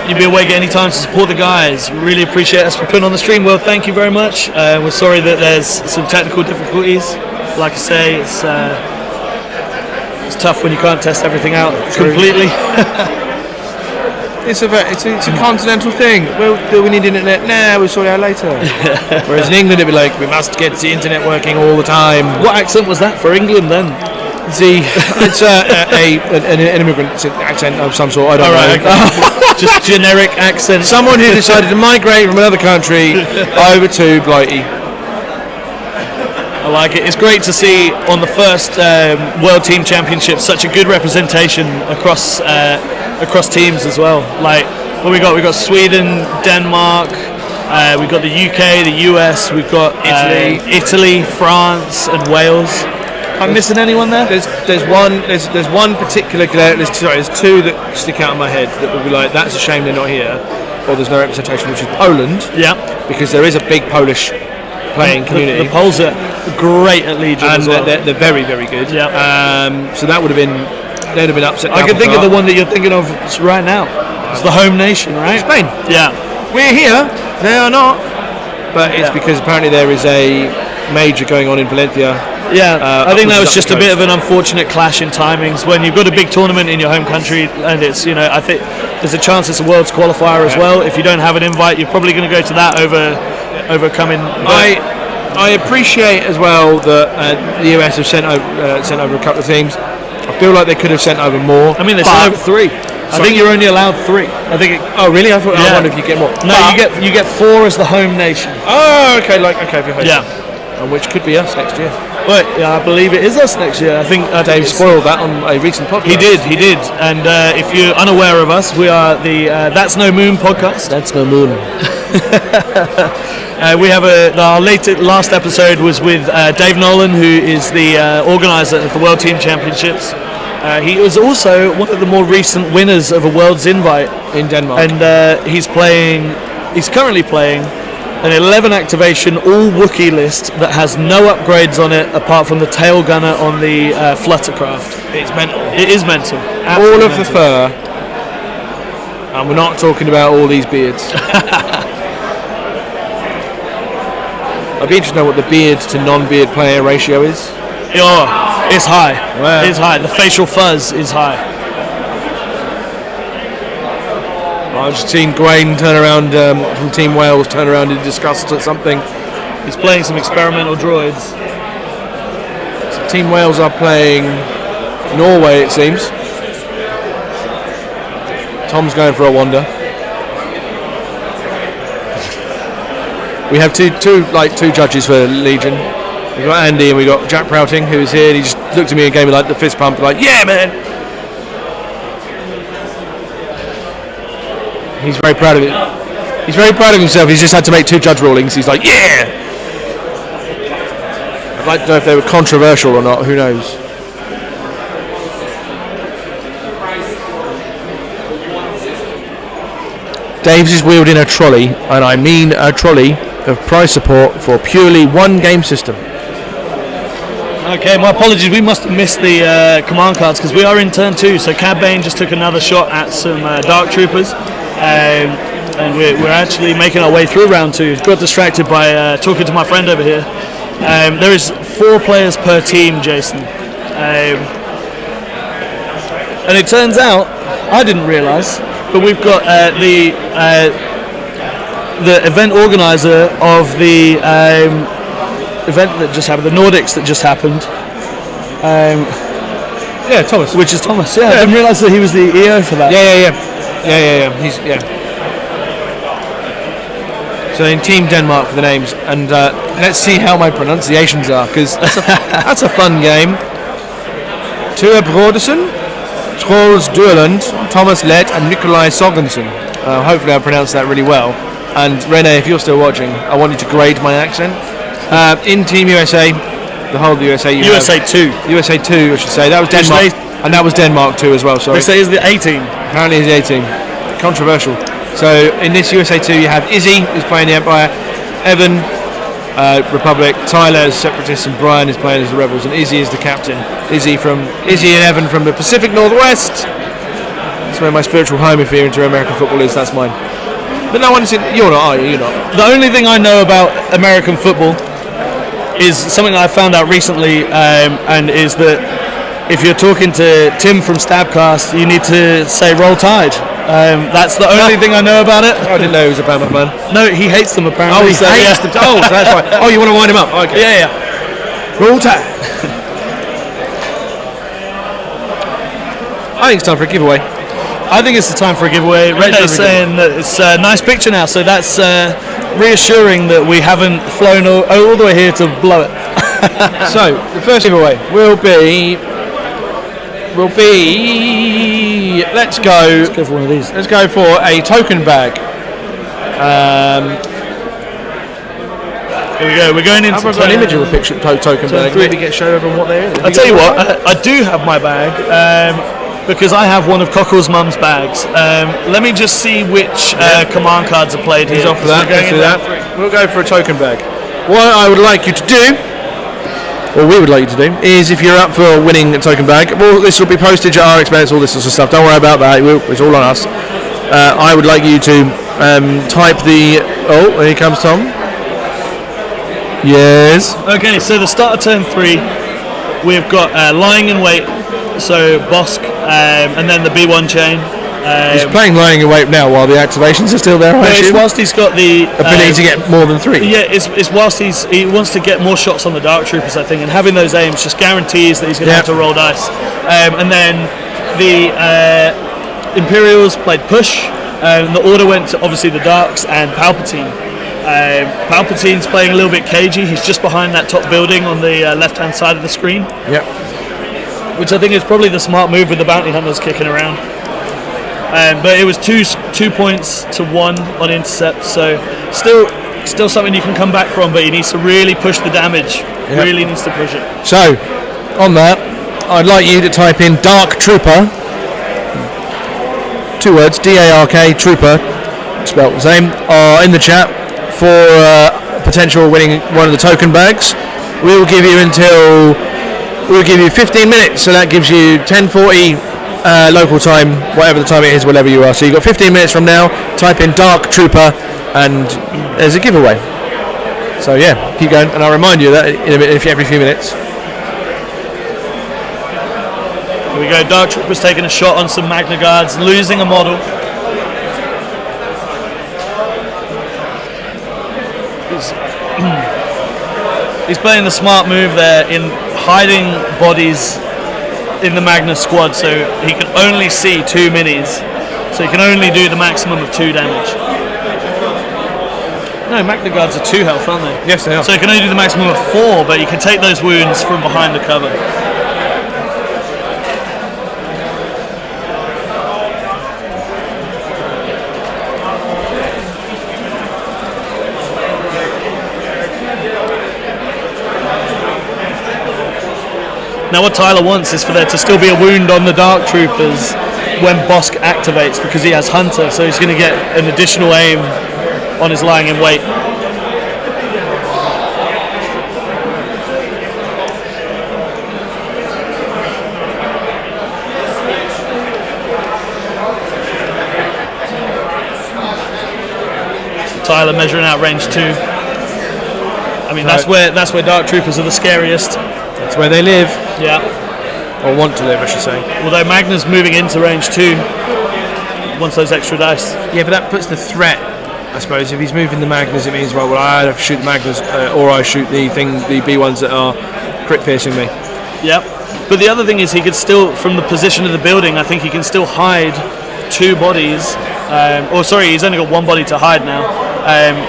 You'll be awake at any time to support the guys. Really appreciate us for putting on the stream. Well, thank you very much. We're sorry that there's some technical difficulties. Like I say, it's tough when you can't test everything out completely. It's a continental thing. Well, do we need internet? Nah, we'll sort it out later. Whereas in England, it'd be like, we must get the internet working all the time. What accent was that for England then? It's an immigrant accent of some sort. I don't know. Okay. Just generic accent. Someone who decided to migrate from another country over to Blighty. I like it. It's great to see on the first World Team Championship such a good representation across teams as well. Like what we got? We got Sweden, Denmark. We've got the UK, the US. We've got Italy, France, and Wales. Am I missing anyone there? There's one particular. There's two that stick out in my head that would be like, that's a shame they're not here, or there's no representation, which is Poland. Yeah. Because there is a big Polish playing community. The Poles are great at Legion and as well. They're very, very good. Yeah. So that would have been. They'd have been upset. I can think of the one that you're thinking of right now. It's the home nation, right? Spain. Yeah. We're here. They are not. But it's because apparently there is a major going on in Valencia. Yeah, I think that was just a bit of an unfortunate clash in timings when you've got a big tournament in your home country, and it's, I think there's a chance it's a Worlds qualifier as well. If you don't have an invite, you're probably going to go to that over coming. I appreciate as well that the US have sent over a couple of teams. I feel like they could have sent over more. I mean, they sent over 3. I think you're only allowed 3. I think. Oh really? I wonder if you get more. No, you get 4 as the home nation. Oh, okay. Okay. Yeah. And which could be us next year. But yeah, I believe it is us next year. I think Dave spoiled that on a recent podcast. He did. And if you're unaware of us, we are the That's No Moon podcast. That's No Moon. We have our last episode was with Dave Nolan, who is the organizer of the World Team Championships. He was also one of the more recent winners of a World's Invite in Denmark, and he's currently playing an 11 activation all Wookiee list that has no upgrades on it apart from the tail gunner on the Fluttercraft. It's mental. It is mental. All of the fur, and we're not talking about all these beards. I'd be interested to know what the beard to non-beard player ratio is. Oh, it's high. Wow. It's high. The facial fuzz is high. I've just seen Grain turn around from Team Wales, turn around and discuss something. He's playing some experimental droids. So Team Wales are playing Norway, it seems. Tom's going for a wander. We have two judges for Legion. We've got Andy and we've got Jack Prouting, who's here. And he just looked at me and gave me like the fist pump, like, yeah, man. He's very proud of it. He's very proud of himself. He's just had to make 2 judge rulings. He's like, yeah! I'd like to know if they were controversial or not. Who knows? Daves is wielding a trolley, and I mean a trolley of prize support for purely one game system. Okay, my apologies. We must have missed the command cards because we are in turn 2. So Cad Bane just took another shot at some Dark Troopers. And we're actually making our way through round 2. Got distracted by talking to my friend over here. There is 4 players per team, Jason. And it turns out, I didn't realise, but we've got the event organizer of the event that just happened, the Nordics that just happened. Yeah, Thomas. Which is Thomas. Yeah, I didn't realise that he was the EO for that. Yeah. So in Team Denmark for the names, and let's see how my pronunciations are, because that's a fun game. Tua Brodersen, Troels Dueland, Thomas Lett, and Nikolai Sogensen. Hopefully I pronounced that really well. And Rene, if you're still watching, I want you to grade my accent. In Team USA, the whole of the USA. USA 2. USA 2, I should say. That was Denmark. And that was Denmark too as well, sorry. They say it's the A team. Apparently it's the A team. Controversial. So in this USA 2 you have Izzy, who's playing the Empire, Evan, Republic. Tyler as Separatists, and Brian is playing as the Rebels, and Izzy is the captain. Izzy and Evan from the Pacific Northwest. That's where my spiritual home, if you're into American football, is. That's mine. But no one's in. You're not, are you? You're not. The only thing I know about American football is something that I found out recently, and is that if you're talking to Tim from Stabcast, you need to say "Roll Tide." That's the only thing I know about it. I didn't know he was a Bama fan. No, he hates them apparently. Oh, he so, hates them. Oh, so that's right. Oh, you want to wind him up? Okay. Yeah. Roll Tide. I think it's time for a giveaway. I think it's the time for a giveaway. Reggie's saying that it's a nice picture now, so that's reassuring that we haven't flown all the way here to blow it. So the first giveaway will be. Let's go for one of these. Let's go for a token bag. Here we go. We're going into. I've got an image of a picture token bag. Maybe get show everyone what they are. I'll tell you what. I do have my bag. Because I have one of Cockle's mum's bags. Let me just see which command cards are played here. He's off for that. Let's do that. We'll go for a token bag. What I would like you to do, or we would like you to do, is if you're up for winning a token bag, well, this will be postage at our expense, all this sort of stuff. Don't worry about that. It's all on us. I would like you to type the. Oh, here comes Tom. Yes. Okay, so the start of turn 3, we've got lying in wait. So Bosk, and then the B1 chain. He's playing lying in wait now while the activations are still there. It's whilst he's got the ability to get more than 3. Yeah, it's whilst he wants to get more shots on the Dark Troopers, I think, and having those aims just guarantees that he's going to have to roll dice. And then the Imperials played push, and the order went to obviously the Darks and Palpatine. Palpatine's playing a little bit cagey. He's just behind that top building on the left-hand side of the screen. Yep. Which I think is probably the smart move with the bounty hunters kicking around. But it was 2 points to 1 on intercept, so still something you can come back from, but he needs to really push the damage. Yep. Really needs to push it. So, on that, I'd like you to type in Dark Trooper, 2 words, D-A-R-K, Trooper, spelled the same, in the chat for potential winning one of the token bags. We'll give you 15 minutes, so that gives you 10:40 local time, whatever the time it is, wherever you are. So you've got 15 minutes from now, type in Dark Trooper, and there's a giveaway. So yeah, keep going, and I'll remind you that in a minute, every few minutes. Here we go, Dark Trooper's taking a shot on some Magna Guards, losing a model. He's playing the smart move there in hiding bodies in the Magna squad, so he can only see 2 minis, so he can only do the maximum of 2 damage. No, Magna Guards are 2 health, aren't they? Yes, they are. So he can only do the maximum of 4, but you can take those wounds from behind the cover. Now what Tyler wants is for there to still be a wound on the Dark Troopers when Bosk activates, because he has Hunter, so he's going to get an additional aim on his lying in wait. Tyler measuring out range 2. I mean, that's where Dark Troopers are the scariest. That's where they live. Yeah. Or want to live, I should say. Although Magna's moving into range 2, wants those extra dice. Yeah, but that puts the threat, I suppose. If he's moving the Magnas, it means, well, I either shoot the Magnas or I shoot the B1s that are crit piercing me. Yep. But the other thing is he could still, from the position of the building, I think he can still hide 2 bodies. He's only got 1 body to hide now.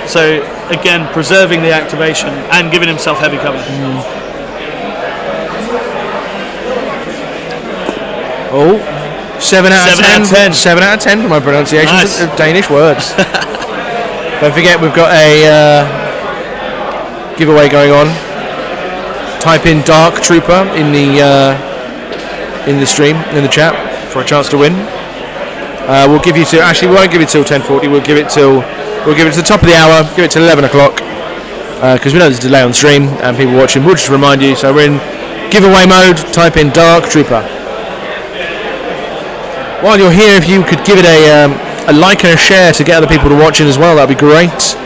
So, again, preserving the activation and giving himself heavy cover. Oh, 7 out of 10. 10. 7 out of 10 for my pronunciations of Danish words. Don't forget, we've got a giveaway going on. Type in Dark Trooper in the stream, in the chat, for a chance to win. We'll give you we won't give it till 10:40. We'll give it to the top of the hour. Give it till 11 o'clock. because we know there's a delay on stream and people watching. We'll just remind you. So we're in giveaway mode. Type in Dark Trooper. While you're here, if you could give it a like and a share to get other people to watch it as well, that'd be great.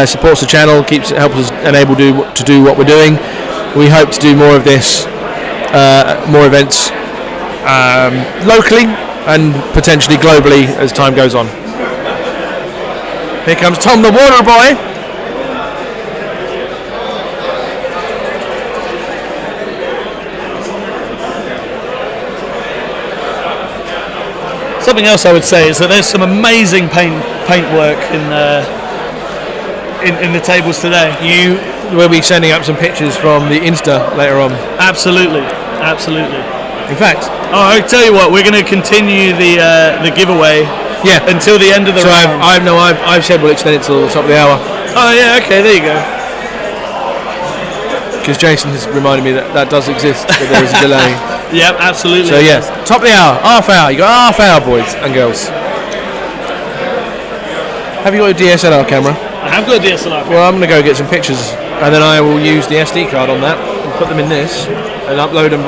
Supports the channel, helps us enable to do what we're doing. We hope to do more of this, more events locally and potentially globally as time goes on. Here comes Tom the Water Boy. Something else I would say is that there's some amazing paint work in the tables today. You will be sending up some pictures from the Insta later on. Absolutely. In fact, I tell you what, we're going to continue the giveaway. Yeah. Until the end of the round. I've said we'll extend it till the top of the hour. Oh yeah, okay, there you go. Because Jason has reminded me that does exist, but there is a delay. Yep, absolutely. So yes, top of the hour, half hour. You got half hour, boys and girls. Have you got a DSLR camera? I have got a DSLR camera. Well, I'm going to go get some pictures, and then I will use the SD card on that and put them in this and upload them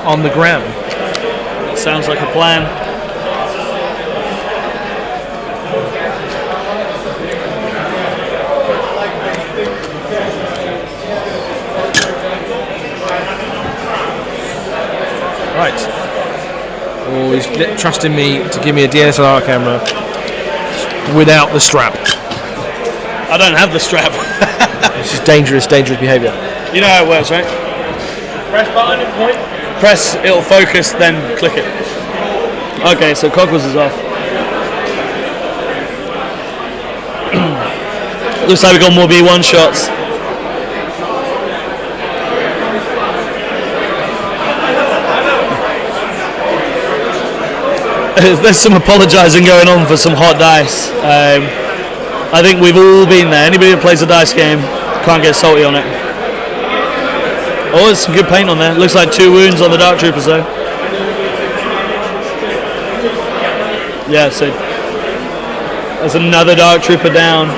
on the gram. That sounds like a plan. Right. Always trusting me to give me a DSLR camera without the strap. I don't have the strap. This is dangerous behaviour. You know how it works, right? Press button and point. Press, it'll focus, then click it. Okay, so Cockles is off. Looks like we got more B1 shots. There's some apologising going on for some hot dice. I think we've all been there. Anybody that plays a dice game can't get salty on it. Oh, there's some good paint on there. Looks like 2 wounds on the Dark Troopers though. Yeah, so there's another Dark Trooper down.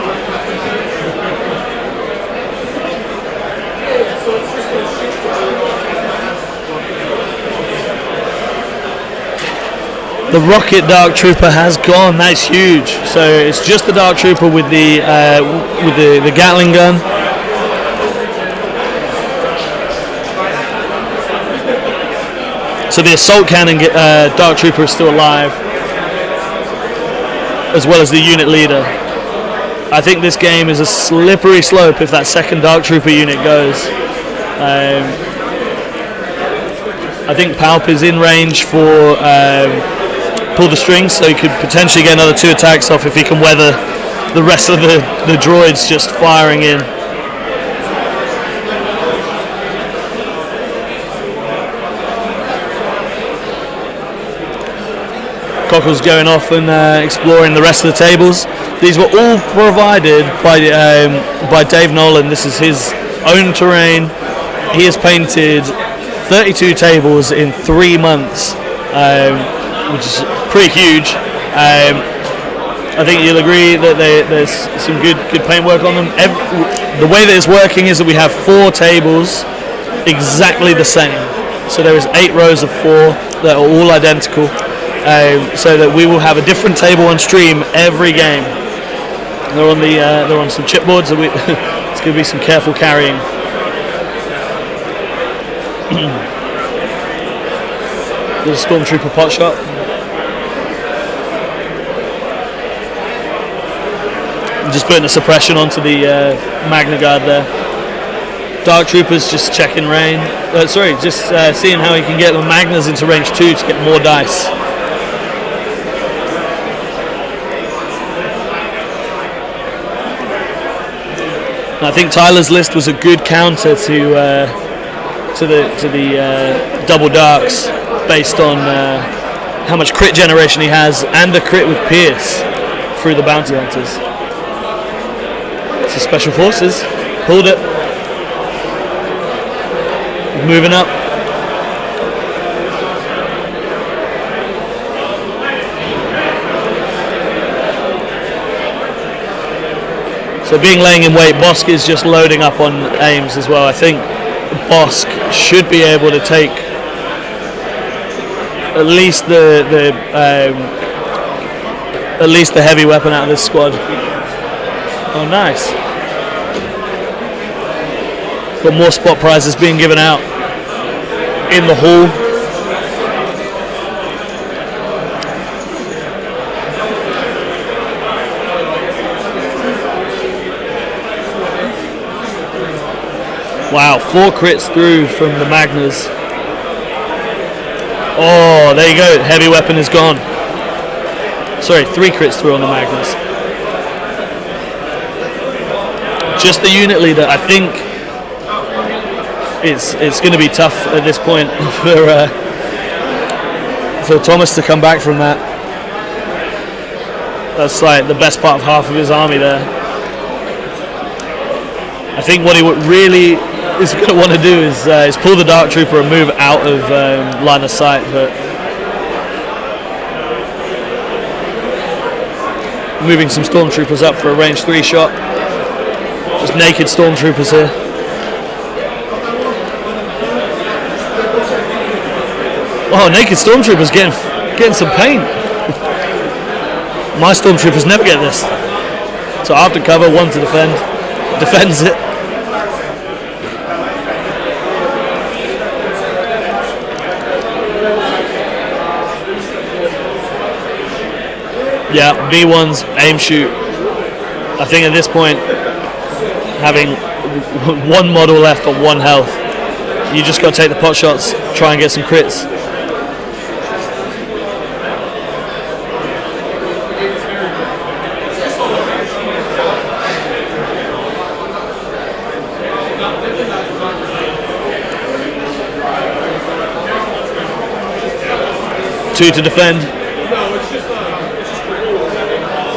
The Rocket Dark Trooper has gone. That's huge. So it's just the Dark Trooper with the Gatling gun. So the assault cannon Dark Trooper is still alive, as well as the unit leader. I think this game is a slippery slope if that second Dark Trooper unit goes. I think Palp is in range for pull the strings, so he could potentially get another 2 attacks off if he can weather the rest of the droids just firing in. Cockles going off and exploring the rest of the tables. These were all provided by Dave Nolan. This is his own terrain. He has painted 32 tables in 3 months, which is pretty huge. I think you'll agree that there's some good paintwork on them. The way that it's working is that we have 4 tables exactly the same. So there is 8 rows of 4 that are all identical. So that we will have a different table on stream every game. They're on some chipboards. So it's going to be some careful carrying. There's a Stormtrooper pot shot. I'm just putting a suppression onto the Magna Guard there. Dark Troopers just checking range. Just seeing how he can get the Magnas into range 2 to get more dice. I think Tyler's list was a good counter to the double darks, based on how much crit generation he has and the crit with Pierce through the bounty hunters. It's the Special Forces, pulled it, moving up. So being laying in wait, Bosk is just loading up on aims as well. I think Bosk should be able to take at least the heavy weapon out of this squad. Oh, nice. Got more spot prizes being given out in the hall. Wow, 4 crits through from the Magnas. Oh, there you go. Heavy weapon is gone. Sorry, 3 crits through on the Magnas. Just the unit leader. I think it's going to be tough at this point for Thomas to come back from that. That's like the best part of half of his army there. I think what he really is going to want to do is pull the Dark Trooper and move out of line of sight, but moving some Stormtroopers up for a range 3 shot. Just naked Stormtroopers here. Oh, naked Stormtroopers getting some paint. My Stormtroopers never get this. So after cover, 1 to defend. Defends it. Yeah, B1's aim shoot. I think at this point, having 1 model left on 1 health, you just got to take the pot shots, try and get some crits. Two to defend.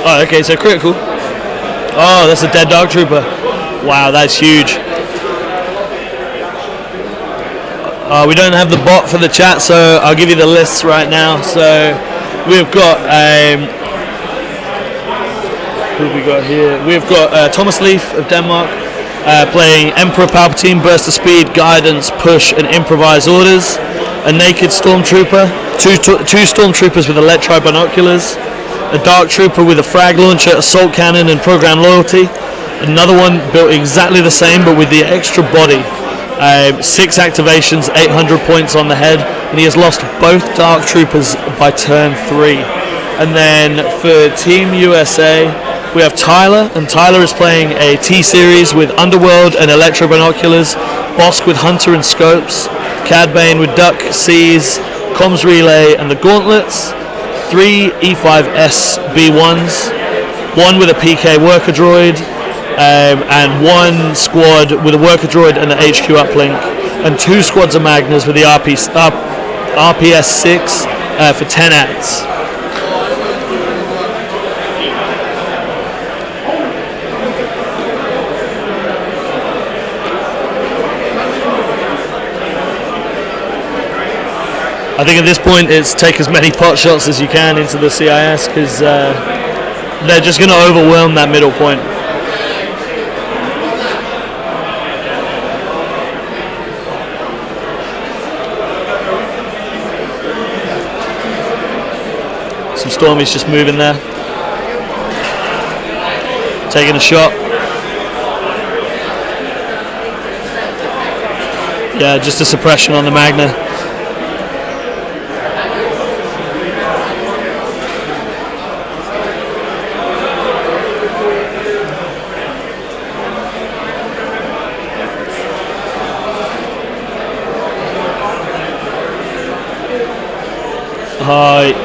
Oh, okay, so critical. Oh, that's a dead Dark Trooper. Wow, that's huge. We don't have the bot for the chat, so I'll give you the lists right now. So we've got who have we got here? We've got Thomas Leaf of Denmark playing Emperor Palpatine, Burst of Speed, Guidance, Push, and Improvise Orders. A naked Stormtrooper, two Stormtroopers with Electri binoculars, a Dark Trooper with a frag launcher, assault cannon, and program loyalty. Another one built exactly the same but with the extra body. 6 activations, 800 points on the head, and he has lost both Dark Troopers by turn 3. And then for Team USA, we have Tyler, and Tyler is playing a T-Series with Underworld and Electro binoculars, Bosk with Hunter and Scopes, Cad Bane with Duck, Seas, Comms Relay, and the Gauntlets, 3 E5S B1s, 1 with a PK worker droid, and 1 squad with a worker droid and an HQ uplink, and 2 squads of Magnas with the RPS 6 for 10 acts. I think at this point it's take as many pot shots as you can into the CIS because they're just going to overwhelm that middle point. Some Stormies just moving there. Taking a shot. Yeah, just a suppression on the Magna.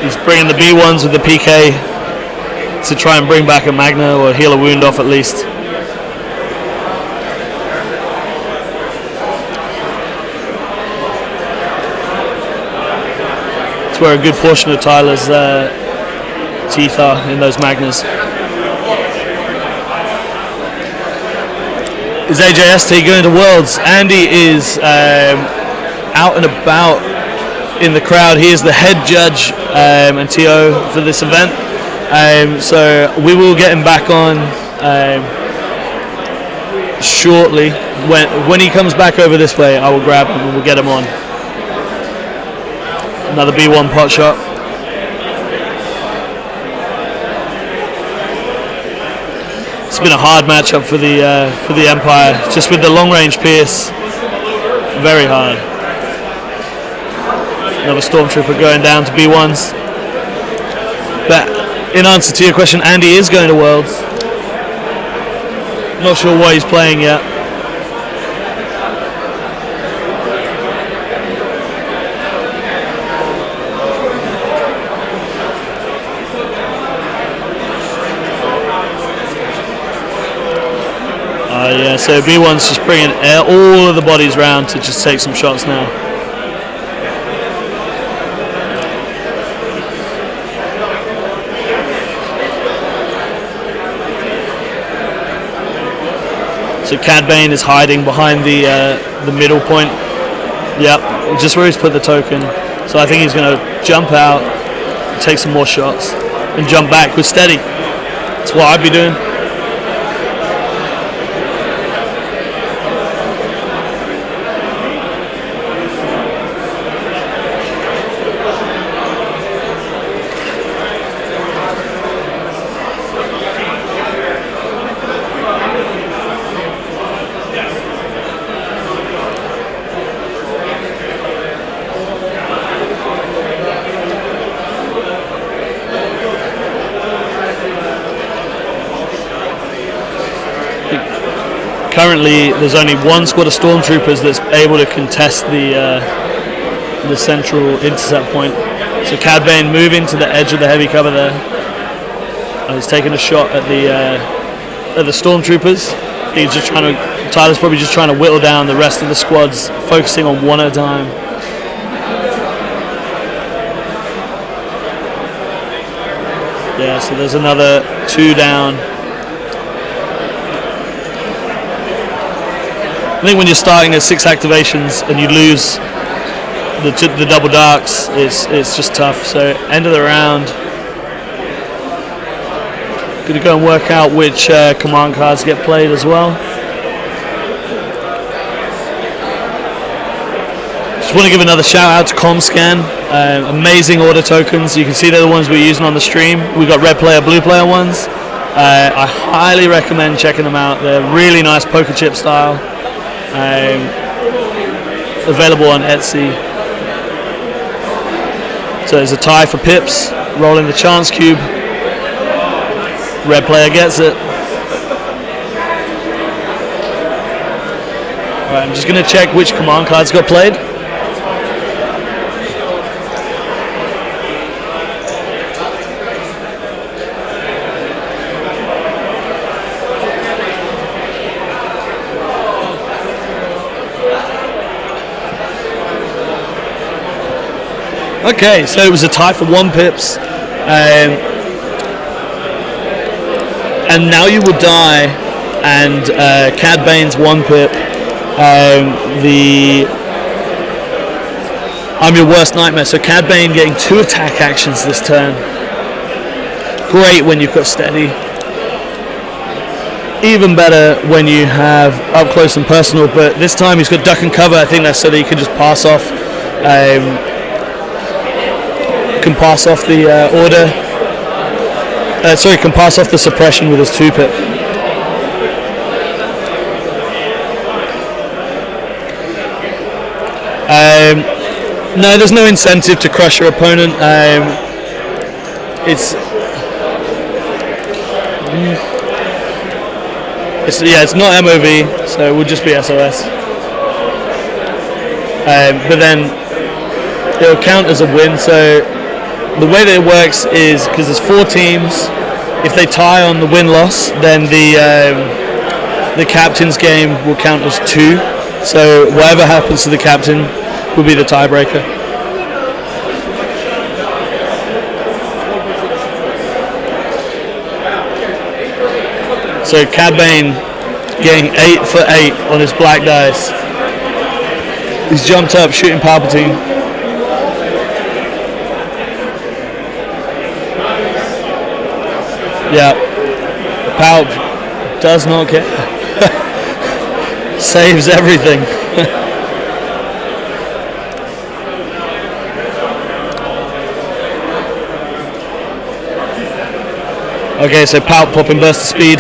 He's bringing the B1s with the PK to try and bring back a Magna or heal a wound off at least. That's where a good portion of Tyler's teeth are, in those Magnas. Is AJST going to Worlds? Andy is out and about in the crowd. He is the head judge and TO for this event, so we will get him back on shortly. When he comes back over this way, I will grab him and we'll get him on. Another B1 pot shot. It's been a hard matchup for the Empire, just with the long range Pierce. Very hard. Another Stormtrooper going down to B1s. But in answer to your question, Andy is going to Worlds. Not sure what he's playing yet. Yeah, so B1's just bringing all of the bodies round to just take some shots now. So Cad Bane is hiding behind the middle point. Yep, just where he's put the token. So I think he's going to jump out, take some more shots, and jump back with steady. That's what I'd be doing. Currently, there's only one squad of Stormtroopers that's able to contest the central intercept point. So Cad Bane moving to the edge of the heavy cover there. He's taking a shot at the Stormtroopers. He's just trying to. Tyler's probably just trying to whittle down the rest of the squads, focusing on one at a time. Yeah, so there's another 2 down. I think when you're starting at 6 activations and you lose the double darks, it's just tough. So end of the round. Going to go and work out which command cards get played as well. Just want to give another shout out to ComScan. Amazing order tokens. You can see they're the ones we're using on the stream. We've got red player, blue player ones. I highly recommend checking them out. They're really nice poker chip style. Available on Etsy. So there's a tie for pips. Rolling the chance cube. Red player gets it. Alright, I'm just going to check which command cards got played. Okay, so it was a tie for 1 pips. And now you would die, and Cad Bane's 1 pip. I'm your worst nightmare. So Cad Bane getting 2 attack actions this turn. Great when you've got steady. Even better when you have up close and personal, but this time he's got duck and cover. I think that's so that he can just pass off. Can pass off the order. Can pass off the suppression with his 2 pip. No, there's no incentive to crush your opponent. It's not MOV, so it would just be SOS. But then it'll count as a win. So the way that it works is because there's 4 teams. If they tie on the win-loss, then the captain's game will count as 2. So whatever happens to the captain will be the tiebreaker. So Cad Bane getting 8 for 8 on his black dice. He's jumped up shooting Palpatine. Yeah, Palp does not care. saves everything. Okay, so Palp popping burst of speed.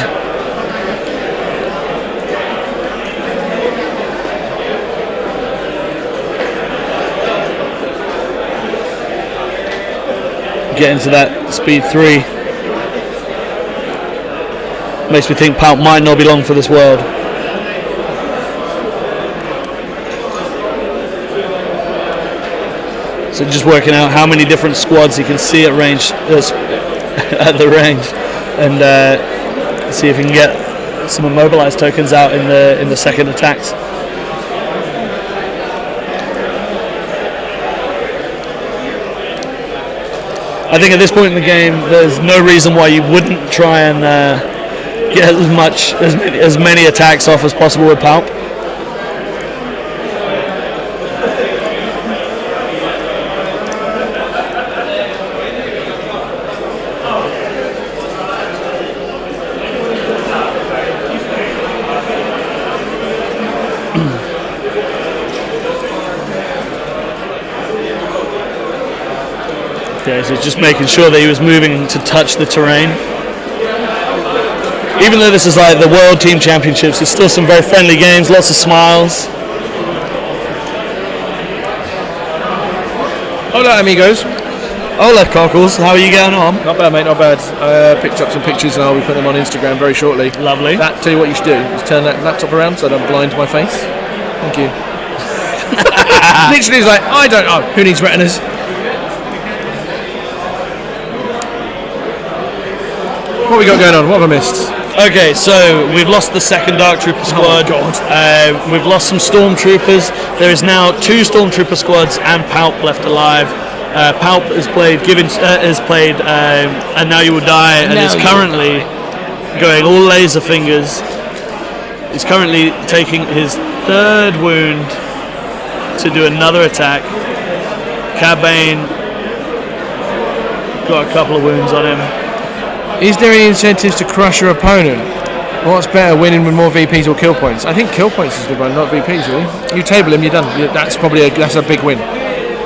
Getting to that speed 3. Makes me think Palp might not be long for this world. So just working out how many different squads he can see at range, at the range, and see if he can get some immobilized tokens out in the second attacks. I think at this point in the game, there's no reason why you wouldn't try and get as many attacks off as possible with Palp. Okay, so just making sure that he was moving to touch the terrain. Even though this is like the World Team Championships, there's still some very friendly games, lots of smiles. Hola, amigos. Hola, Cockles. How are you getting on? Not bad, mate, not bad. I picked up some pictures and I'll be putting them on Instagram very shortly. Lovely. Tell you what you should do, is turn that laptop around so I don't blind my face. Thank you. Literally, it's like, I don't know, who needs retinas? What we got going on? What have I missed? Okay, so we've lost the second Dark Trooper squad. Oh, God. We've lost some Stormtroopers. There is now 2 Stormtrooper squads and Palp left alive. Palp has played And Now You Will Die, and is currently going all laser fingers. He's currently taking his 3rd wound to do another attack. Cad Bane got a couple of wounds on him. Is there any incentives to crush your opponent? What's better, winning with more VPs or kill points? I think kill points is a good one, not VPs really. You table him, you're done. That's probably that's a big win.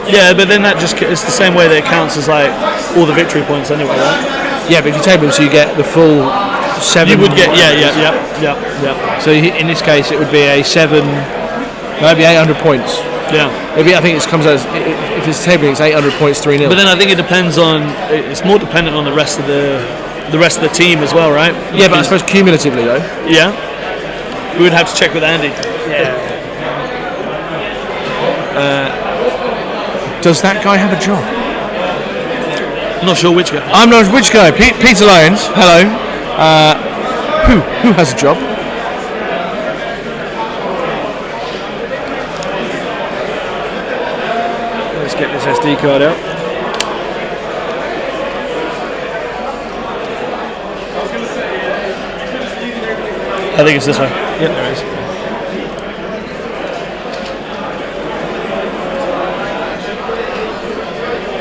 Yeah, but then that it's the same way that it counts as like all the victory points anyway, right? Yeah, but if you table him, so you get the full 7. You would get yeah. So in this case, it would be a 7, maybe 800 points. Yeah. Maybe I think it comes as if it's tabling, it's 800 points 3-0. But then I think it depends on. It's more dependent on the rest of the team as well, right? Yeah, but I suppose cumulatively though. Yeah. We would have to check with Andy. Yeah. Does that guy have a job? I'm not sure which guy. I'm not which guy. Peter Lyons. Hello. Who has a job? Let's get this SD card out. I think it's this way. Yep, there is.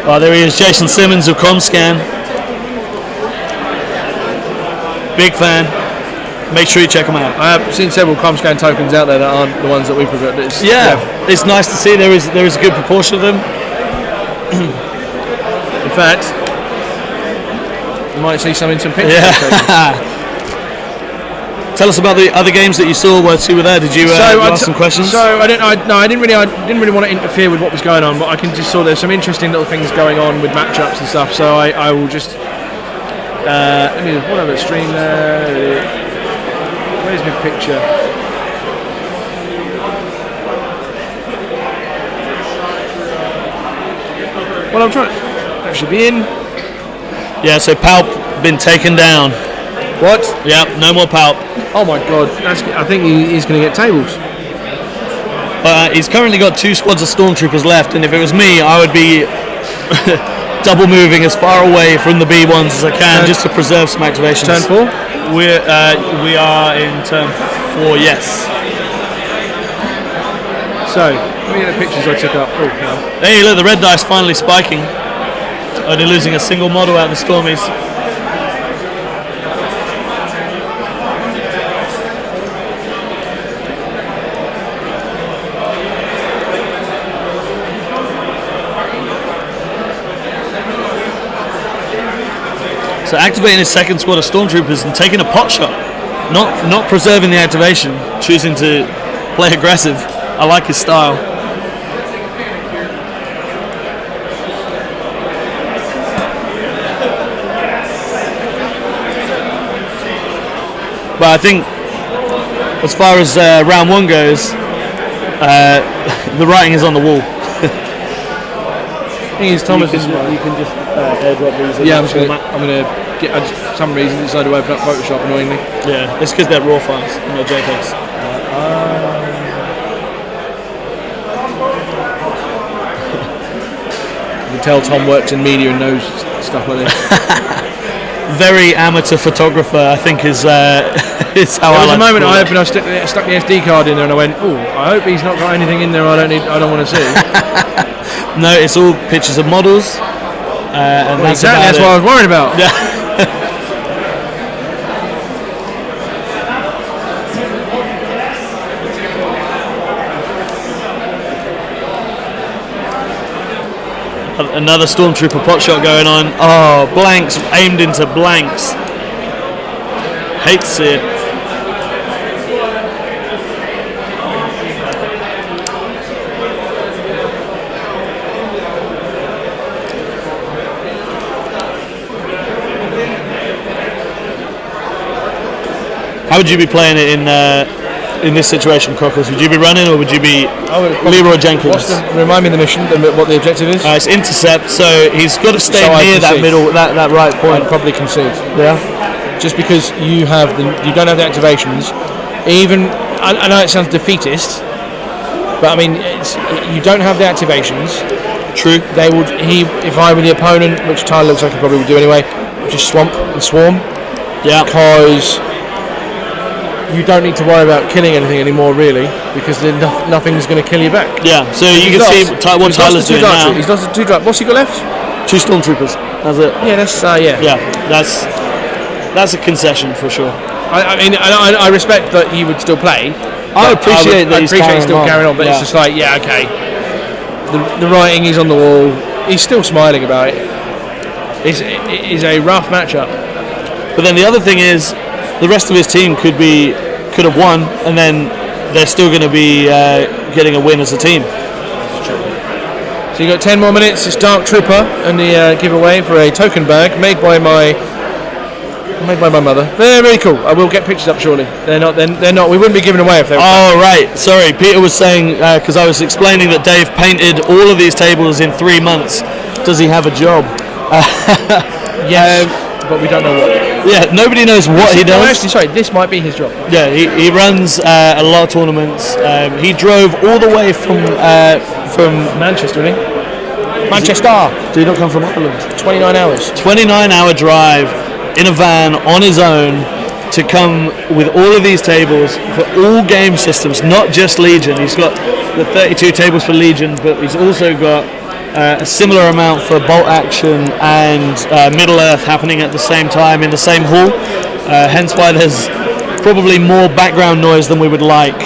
Oh, there he is, Jason Simmons of Comscan. Big fan. Make sure you check him out. I have seen several Comscan tokens out there that aren't the ones that we prefer. It's nice to see there is a good proportion of them. In fact, you might see some in some pictures. Yeah. Tell us about the other games that you saw whilst you were there. Did you ask some questions? So I didn't really want to interfere with what was going on, but I can just saw there's some interesting little things going on with matchups and stuff. So I will just let me what other stream there. Where's my picture? Well, I'm trying. That should be in. Yeah. So Palp been taken down. What? Yep, no more Palp. Oh my god, I think he's going to get tables. He's currently got 2 squads of Stormtroopers left, and if it was me, I would be double moving as far away from the B1s as I can, just to preserve some activations. Turn 4? We are in turn 4, yes. So, let me get the pictures I took up. Oh, no. Hey, look, the red dice finally spiking. Only losing a single model out of the Stormies. So activating his second squad of stormtroopers and taking a pot shot, not preserving the activation, choosing to play aggressive. I like his style. But I think, as far as round 1 goes, the writing is on the wall. The thing is, Thomas is. You can just airdrop these. Yeah, I'm gonna get. I just, for some reason, decided to open up Photoshop annoyingly. Yeah, it's because they're raw files, not JPEGs. You can tell Tom works in media and knows stuff like this. Very amateur photographer, I think, is how There was I a like moment to call I it. opened, I stuck the SD card in there, and I went, "Oh, I hope he's not got anything in there I don't want to see." No, it's all pictures of models, and that's Exactly, that's what I was worried about. Yeah. Another stormtrooper pot shot going on. Oh, blanks aimed into blanks. Hate to see it. How would you be playing it in this situation, Cockles? Would you be running, or would you be Leroy Jenkins? Remind me of the mission, what the objective is. It's intercept, so he's got to stay So I near that concede. middle, that right point. I'd probably concede. Yeah. Just because you don't have the activations. Even I know it sounds defeatist, but I mean you don't have the activations. True. They would if I were the opponent, which Tyler looks like he probably would do anyway, just swamp and swarm. Yeah. Because you don't need to worry about killing anything anymore, really, because then nothing's going to kill you back. Yeah. So you can see what Tyler's doing now. He's lost the 2 drive. What's he got left? 2 stormtroopers. That's it. Yeah, that's yeah. Yeah. That's a concession for sure. I mean, I respect that he would still play. I appreciate that he's still carrying on, but it's just like, yeah, okay. The writing is on the wall. He's still smiling about it. It is a rough matchup. But then the other thing is, the rest of his team could have won, and then they're still going to be getting a win as a team. So you got 10 more minutes. It's Dark Trooper and the giveaway for a token bag made by my mother. They're very cool. I will get pictures up shortly. They're not. We wouldn't be giving away if they were. Oh right, sorry. Peter was saying because I was explaining that Dave painted all of these tables in 3 months. Does he have a job? Yes, but we don't know what. Yeah, nobody knows what he does. No, actually, sorry. This might be his job. Yeah, he runs a lot of tournaments. He drove all the way from Manchester, didn't he? Manchester. Did he not come from Ireland? 29 hours. 29-hour drive in a van on his own to come with all of these tables for all game systems, not just Legion. He's got the 32 tables for Legion, but he's also got a similar amount for Bolt Action and Middle Earth happening at the same time in the same hall. Hence why there's probably more background noise than we would like.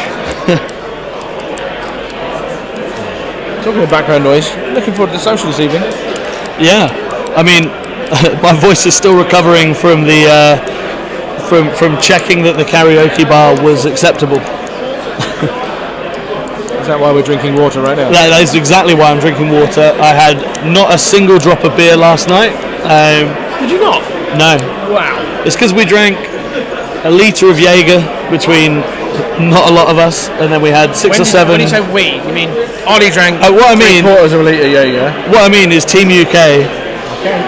Talking of background noise, looking forward to the social this evening. Yeah, I mean, my voice is still recovering from the from checking that the karaoke bar was acceptable. Is that why we're drinking water right now? That is exactly why I'm drinking water. I had not a single drop of beer last night. Did you not? No. Wow. It's because we drank a litre of Jaeger between not a lot of us, and then we had 6 or 7. When you say we, you mean Ollie drank What I mean, 3/4 of a litre, yeah. what I mean is Team UK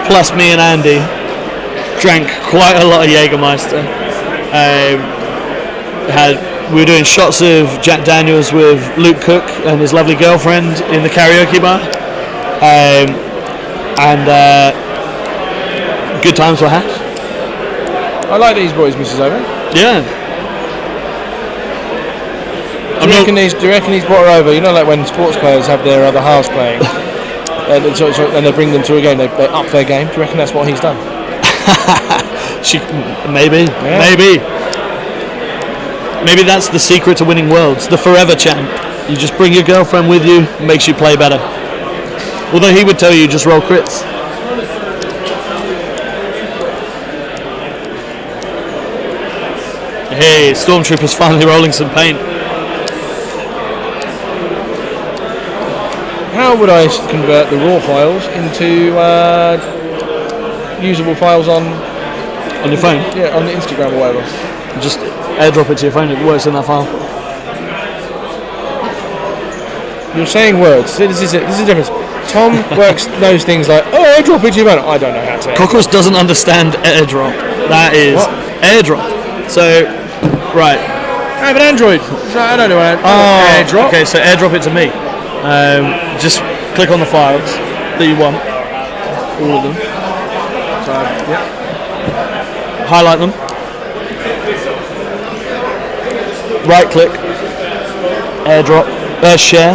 plus me and Andy drank quite a lot of Jägermeister. We were doing shots of Jack Daniels with Luke Cook and his lovely girlfriend in the karaoke bar, and good times were had. I like these boys, Mrs. Over. Yeah. Do you reckon he's brought her over? You know, like when sports players have their other halves playing, and they bring them to a game, they up their game. Do you reckon that's what he's done? Maybe that's the secret to winning worlds. The forever champ. You just bring your girlfriend with you, makes you play better. Although he would tell you just roll crits. Hey, Stormtrooper's finally rolling some paint. How would I convert the raw files into usable files on On your phone? Yeah, on the Instagram or whatever. Just airdrop it to your phone, it works in that file. You're saying words. This is the difference. Tom knows things like, oh, airdrop it to your phone. I don't know how to. Cockles doesn't understand airdrop. That is What? airdrop. So, right. I have an Android. So I don't know what airdrop. Okay, so airdrop it to me. Just click on the files that you want. All of them. So, yeah. Highlight them. Right click. Airdrop. Share.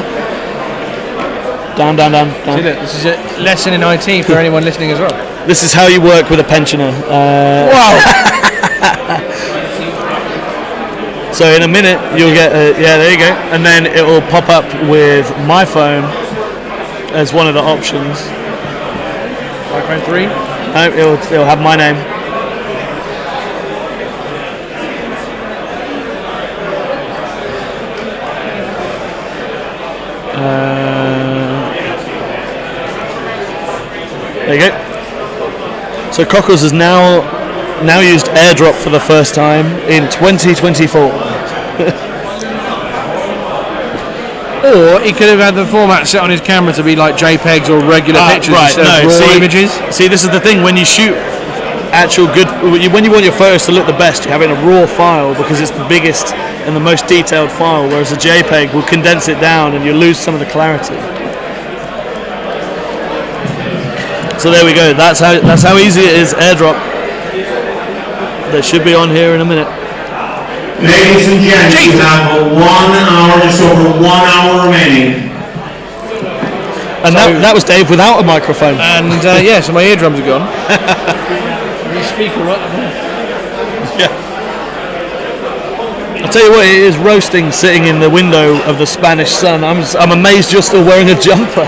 Down. See that? This is a lesson in IT for anyone listening as well. This is how you work with a pensioner. Wow. So in a minute you'll get there you go, and then it will pop up with my phone as one of the options. iPhone 3. No, it'll have my name. There you go. So Cockles has now used airdrop for the first time in 2024. Or he could have had the format set on his camera to be like JPEGs or regular pictures instead of raw images. See, this is the thing, when you shoot when you want your photos to look the best, you have it in a raw file because it's the biggest and the most detailed file, whereas a JPEG will condense it down and you lose some of the clarity. So there we go. That's how easy it is. Airdrop. They should be on here in a minute. Ladies and gents, you have 1 hour, just over 1 hour remaining. And that was Dave without a microphone. And yeah, so my eardrums are gone. The speaker right up there. Yeah. I'll tell you what, it is roasting sitting in the window of the Spanish sun. I'm amazed you're still wearing a jumper.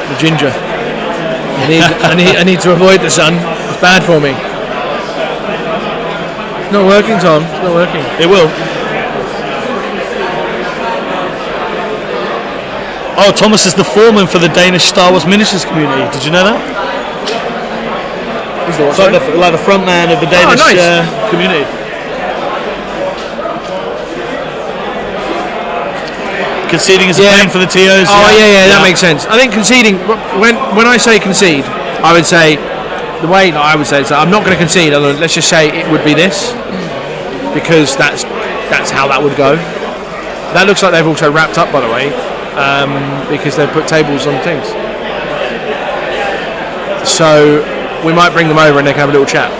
The ginger. I need to avoid the sun. It's bad for me. It's not working, Tom. It's not working. It will. Oh, Thomas is the foreman for the Danish Star Wars miniatures community. Did you know that? He's the what, It's like the front man of the Danish nice. community. Conceding is a pain for the TOs. Oh yeah, that makes sense. I think conceding. When I say concede, I would say the way I would say it is I'm not going to concede. Let's just say it would be this, because that's how that would go. That looks like they've also wrapped up, by the way, because they've put tables on things. So we might bring them over and they can have a little chat.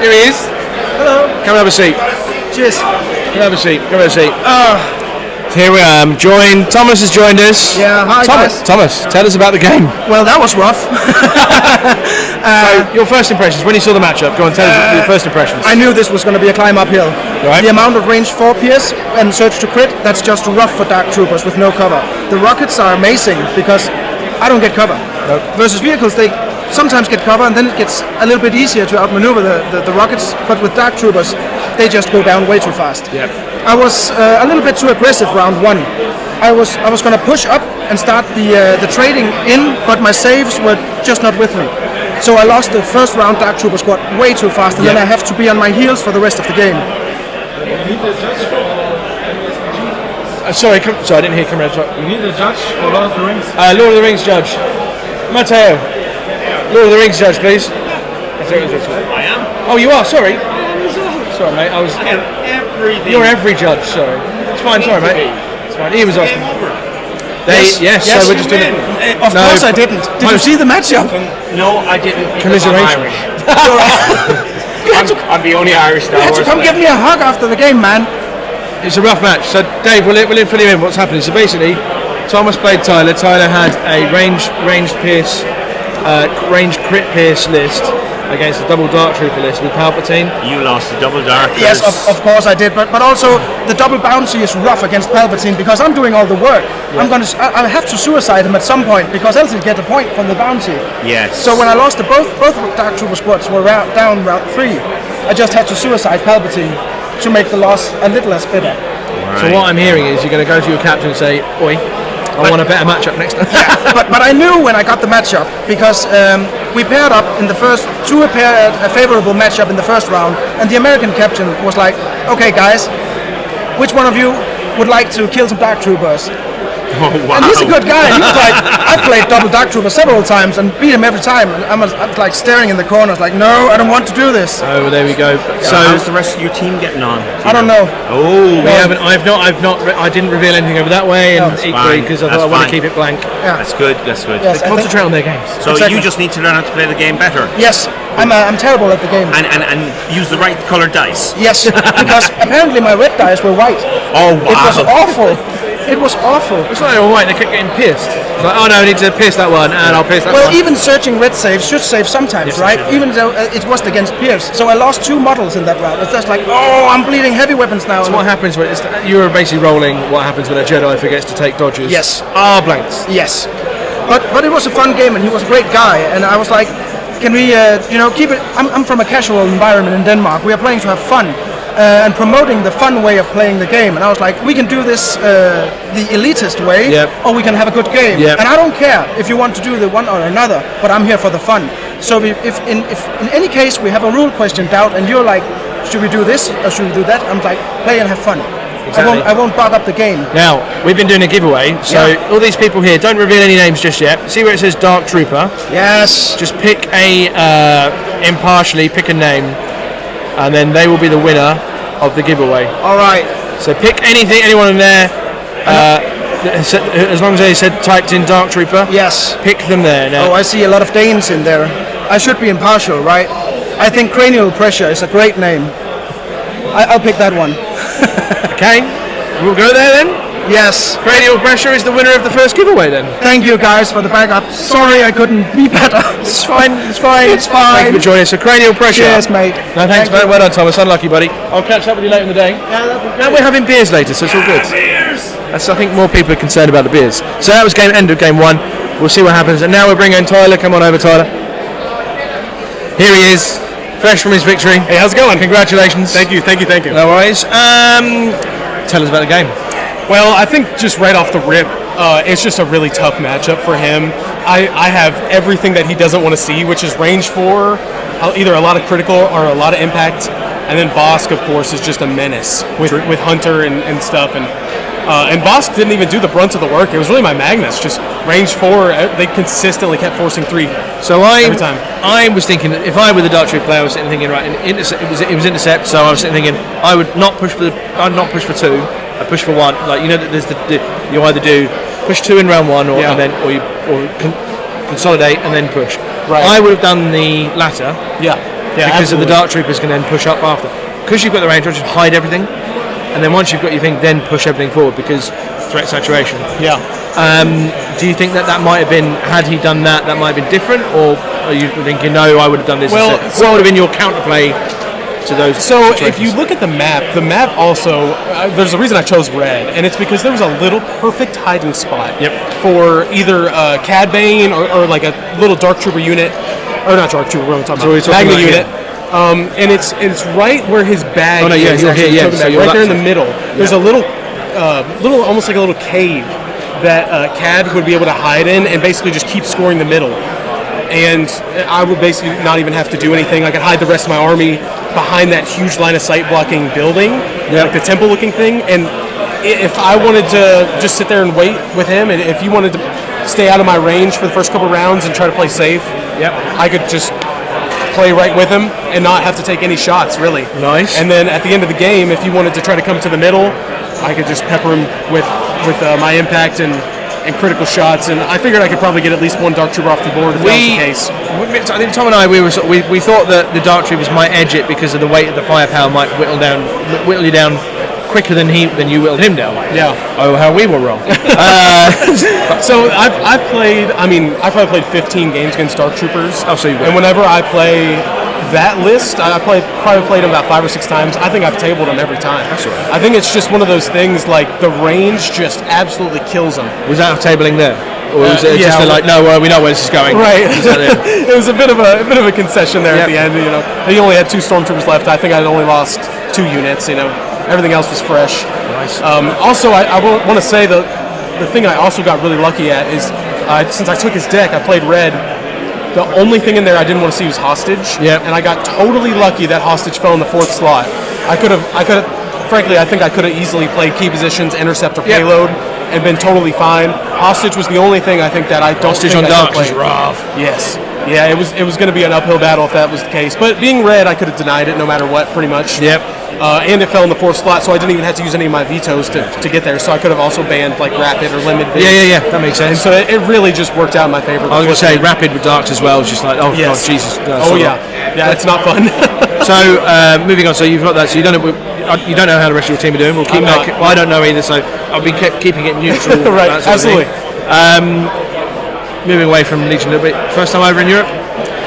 Here he is. Hello. Come and have a seat. Cheers. Come and have a seat. Come and have a seat. Here we are. Thomas has joined us. Yeah, hi guys. Thomas, tell us about the game. Well, that was rough. So, your first impressions, when you saw the matchup, go on, tell us your first impressions. I knew this was going to be a climb uphill. Right. The amount of range 4 PS and search to crit, that's just rough for Dark Troopers with no cover. The rockets are amazing because I don't get cover. Nope. Versus vehicles, they sometimes get cover and then it gets a little bit easier to outmaneuver the rockets, but with Dark Troopers, they just go down way too fast. Yep. I was a little bit too aggressive round 1. I was going to push up and start the trading in, but my saves were just not with me. So I lost the first round Dark Trooper squad way too fast, and then I have to be on my heels for the rest of the game. Sorry, I didn't hear Comrade. You need a judge for Lord of the Rings? Lord of the Rings judge. Matteo. Lord of the Rings judge, please. I am. Oh, you are? Sorry. Sorry, mate. I am everything. You're every judge, sorry. It's fine, sorry, mate. It's fine. He was asking. Yes. So we're just doing it. Of No, course I didn't. Did you see the matchup? No, I didn't. Commiseration. I'm the only Irish Star You had to Wars come give fan. me a hug after the game, man. It's a rough match. So Dave, we'll fill you in what's happening. So basically, Thomas played Tyler. Tyler had a ranged crit pierce list against the double Dark Trooper list with Palpatine. You lost the double dark. Yes, of course I did, but also the double bouncy is rough against Palpatine because I'm doing all the work. I have to suicide him at some point because else he'll get a point from the bouncy. Yes. So when I lost the both Dark Trooper squads were down round 3, I just had to suicide Palpatine to make the loss a little less bitter. So what I'm hearing is you're going to go to your captain and say, "Oi, I want a better matchup next time." but I knew when I got the matchup because we paired up in the first a favorable matchup in the first round, and the American captain was like, "Okay, guys, which one of you would like to kill some Dark Troopers?" Oh, wow. And he's a good guy. He was like, I've played double Dark Trooper several times and beat him every time. And I was like staring in the corners, like, no, I don't want to do this. Oh, there we go. So how's the rest of your team getting on? I don't know. Oh, We haven't. I didn't reveal anything over that way, and No. equally because I thought I want to keep it blank. Yeah. That's good. That's good. Yes, I think- Concentrate on their games. So Exactly. you just need to learn how to play the game better Yes, I'm terrible at the game. and use the right colored dice. Yes, because apparently my red dice were white. Oh It was wow! awful. It was awful. It's like they were white. They kept getting pierced. It's like, oh no, I need to pierce that one, and I'll pierce that Well, one. even searching red saves should save sometimes, right? Even though it was against Pierce. So I lost 2 models in that round. It's just like, oh, I'm bleeding heavy weapons now. What happens when you're basically rolling? What happens when a Jedi forgets to take dodges? Yes. Blanks. Yes, but it was a fun game, and he was a great guy. And I was like, can we, keep it? I'm from a casual environment in Denmark. We are playing to have fun and promoting the fun way of playing the game. And I was like, we can do this the elitist way, Yep. or we can have a good game. Yep. And I don't care if you want to do the one or another, but I'm here for the fun. So if in any case we have a rule question doubt, and you're like, should we do this or should we do that? I'm like, play and have fun. Exactly. I won't bug up the game. Now we've been doing a giveaway, so Yeah. all these people here, don't reveal any names just yet. See where it says Dark Trooper. Yes. Just pick impartially pick a name, and then they will be the winner of the giveaway. All right. So pick anyone in there. As long as they said typed in Dark Trooper. Yes. Pick them there. Now, Oh, I see a lot of Danes in there. I should be impartial, right? I think Cranial Pressure is a great name. I'll pick that one. okay, we'll go there then. Yes. Cranial Pressure is the winner of the first giveaway then. Thank you guys for the backup. Sorry I couldn't be better. It's fine. It's fine. It's Thank you fine. for joining us. So Cranial Pressure. Cheers, mate. No, thanks, Thank mate. Well done, Thomas. Unlucky, buddy. I'll catch up with you later in the day. And we're having beers later, so it's all good. That's, I think more people are concerned about the beers. So that was end of game 1. We'll see what happens. And now we're bringing in Tyler. Come on over, Tyler. Here he is, fresh from his victory. Hey, how's it going? Congratulations. Thank you. No worries. Tell us about the game. Well, I think just right off the rip, it's just a really tough matchup for him. I have everything that he doesn't want to see, which is range 4, either a lot of critical or a lot of impact, and then Bosk, of course, is just a menace with Hunter and stuff. And Bosk didn't even do the brunt of the work. It was really my Magnus, just range 4. They consistently kept forcing 3. So every time. I was thinking that if I were the Dark Trooper player, I was sitting thinking, right, it was intercept, so I was sitting thinking I would not push for 2. I push for 1. Like, you know, that there's you either do push 2 in round 1 or Yeah. and then or consolidate and then push. Right. I would have done the latter Yeah, because absolutely. the Dark Troopers can then push up after. Because you've got the range, just hide everything, and then once you've got your thing, then push everything forward because threat saturation. Yeah. Do you think that might have been, had he done that might have been different, or are you thinking no, I would have done this Well, instead? What would have been your counterplay to those? So if situations? you look at the map also, there's a reason I chose red, and it's because there was a little perfect hiding spot for either Cad Bane or like a little Dark Trooper unit, or not Dark Trooper, what am I talking about? Magna unit. And it's right where his bag Oh, no, yeah, is. you're actually here, yeah, token so bag, you're right there in the left. middle. There's a little almost like a little cave that Cad would be able to hide in and basically just keep scoring the middle. And I would basically not even have to do anything. I could hide the rest of my army behind that huge line of sight blocking building, like the temple looking thing. And if I wanted to just sit there and wait with him, and if he wanted to stay out of my range for the first couple rounds and try to play safe, I could just play right with him and not have to take any shots, really. Nice. And then at the end of the game, if he wanted to try to come to the middle, I could just pepper him with my impact and and critical shots, and I figured I could probably get at least one Dark Trooper off the board if that was the case. I think Tom and I, we thought that the Dark Troopers might edge it because of the weight of the firepower might whittle you down quicker than you whittled him down. Yeah. Oh, how we were wrong. So I've played. I mean, I probably played 15 games against Dark Troopers. Oh, so you and whenever I play that list, I probably played them about 5 or 6 times. I think I've tabled them every time. That's right. I think it's just one of those things. Like the range just absolutely kills them. Was that tabling there, or was it yeah, just like, no, we know where this is going? Right. Is that it? It was a bit of a concession there at the end. He only had 2 stormtroopers left. I think I'd only lost 2 units. Everything else was fresh. Nice. Also, I want to say the thing I also got really lucky at is since I took his deck, I played red. The only thing in there I didn't want to see was hostage. Yeah. And I got totally lucky that hostage fell in the 4th slot. Frankly, I think I could have easily played key positions, intercept, or payload, and been totally fine. Hostage was the only thing I think that I don't Hostage think on I Dark could is play. rough. Yes. Yeah, it was going to be an uphill battle if that was the case. But being red, I could have denied it no matter what, pretty much. Yep. And it fell in the 4th slot, so I didn't even have to use any of my vetoes to get there. So I could have also banned like rapid or limit. Yeah. That makes And sense. so it really just worked out in my favor. I was going to say rapid with Darks as well. It's just like, oh Yes. God, Jesus. Oh yeah, it's not fun. So moving on. So you've got that. So you don't know how the rest of your team are doing. We'll keep I'm that. not. Well, I don't know either. So I'll be keeping it neutral. Right, that sort of thing. absolutely. Moving away from Legion a little bit. First time over in Europe.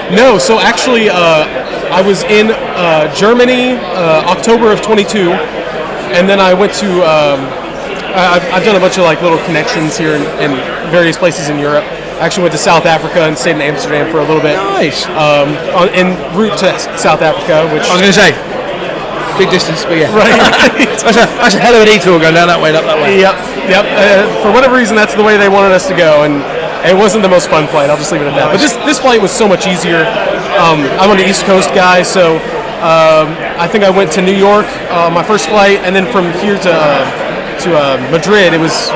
No, so actually, I was in Germany October of 22, and then I went to. I've done a bunch of like little connections here in various places in Europe. I actually went to South Africa and stayed in Amsterdam for a little bit. Nice. En route to South Africa, which I was going to say big distance, but yeah. right. That's a hell of a detour going down that way, not that way. Yep. For whatever reason, that's the way they wanted us to go, and it wasn't the most fun flight. I'll just leave it at that. But this flight was so much easier. I'm an East Coast guy, so I think I went to New York my first flight, and then from here to Madrid, it was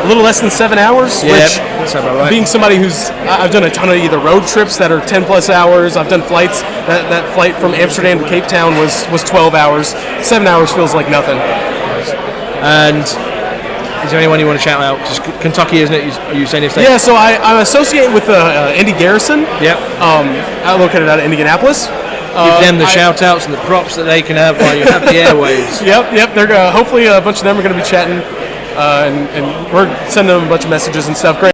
a little less than 7 hours. Which, that's about right. being somebody I've done a ton of either road trips that are 10 plus hours. I've done flights. That flight from Amsterdam to Cape Town was 12 hours. 7 hours feels like nothing. And is there anyone you want to shout out? Just Kentucky, isn't it? Are you saying this? Yeah, so I associate with Indy Garrison. Yep. Located out of Indianapolis. Give them the shout outs and the props that they can have while you have the airwaves. Yep. They're hopefully a bunch of them are going to be chatting, and we're sending them a bunch of messages and stuff.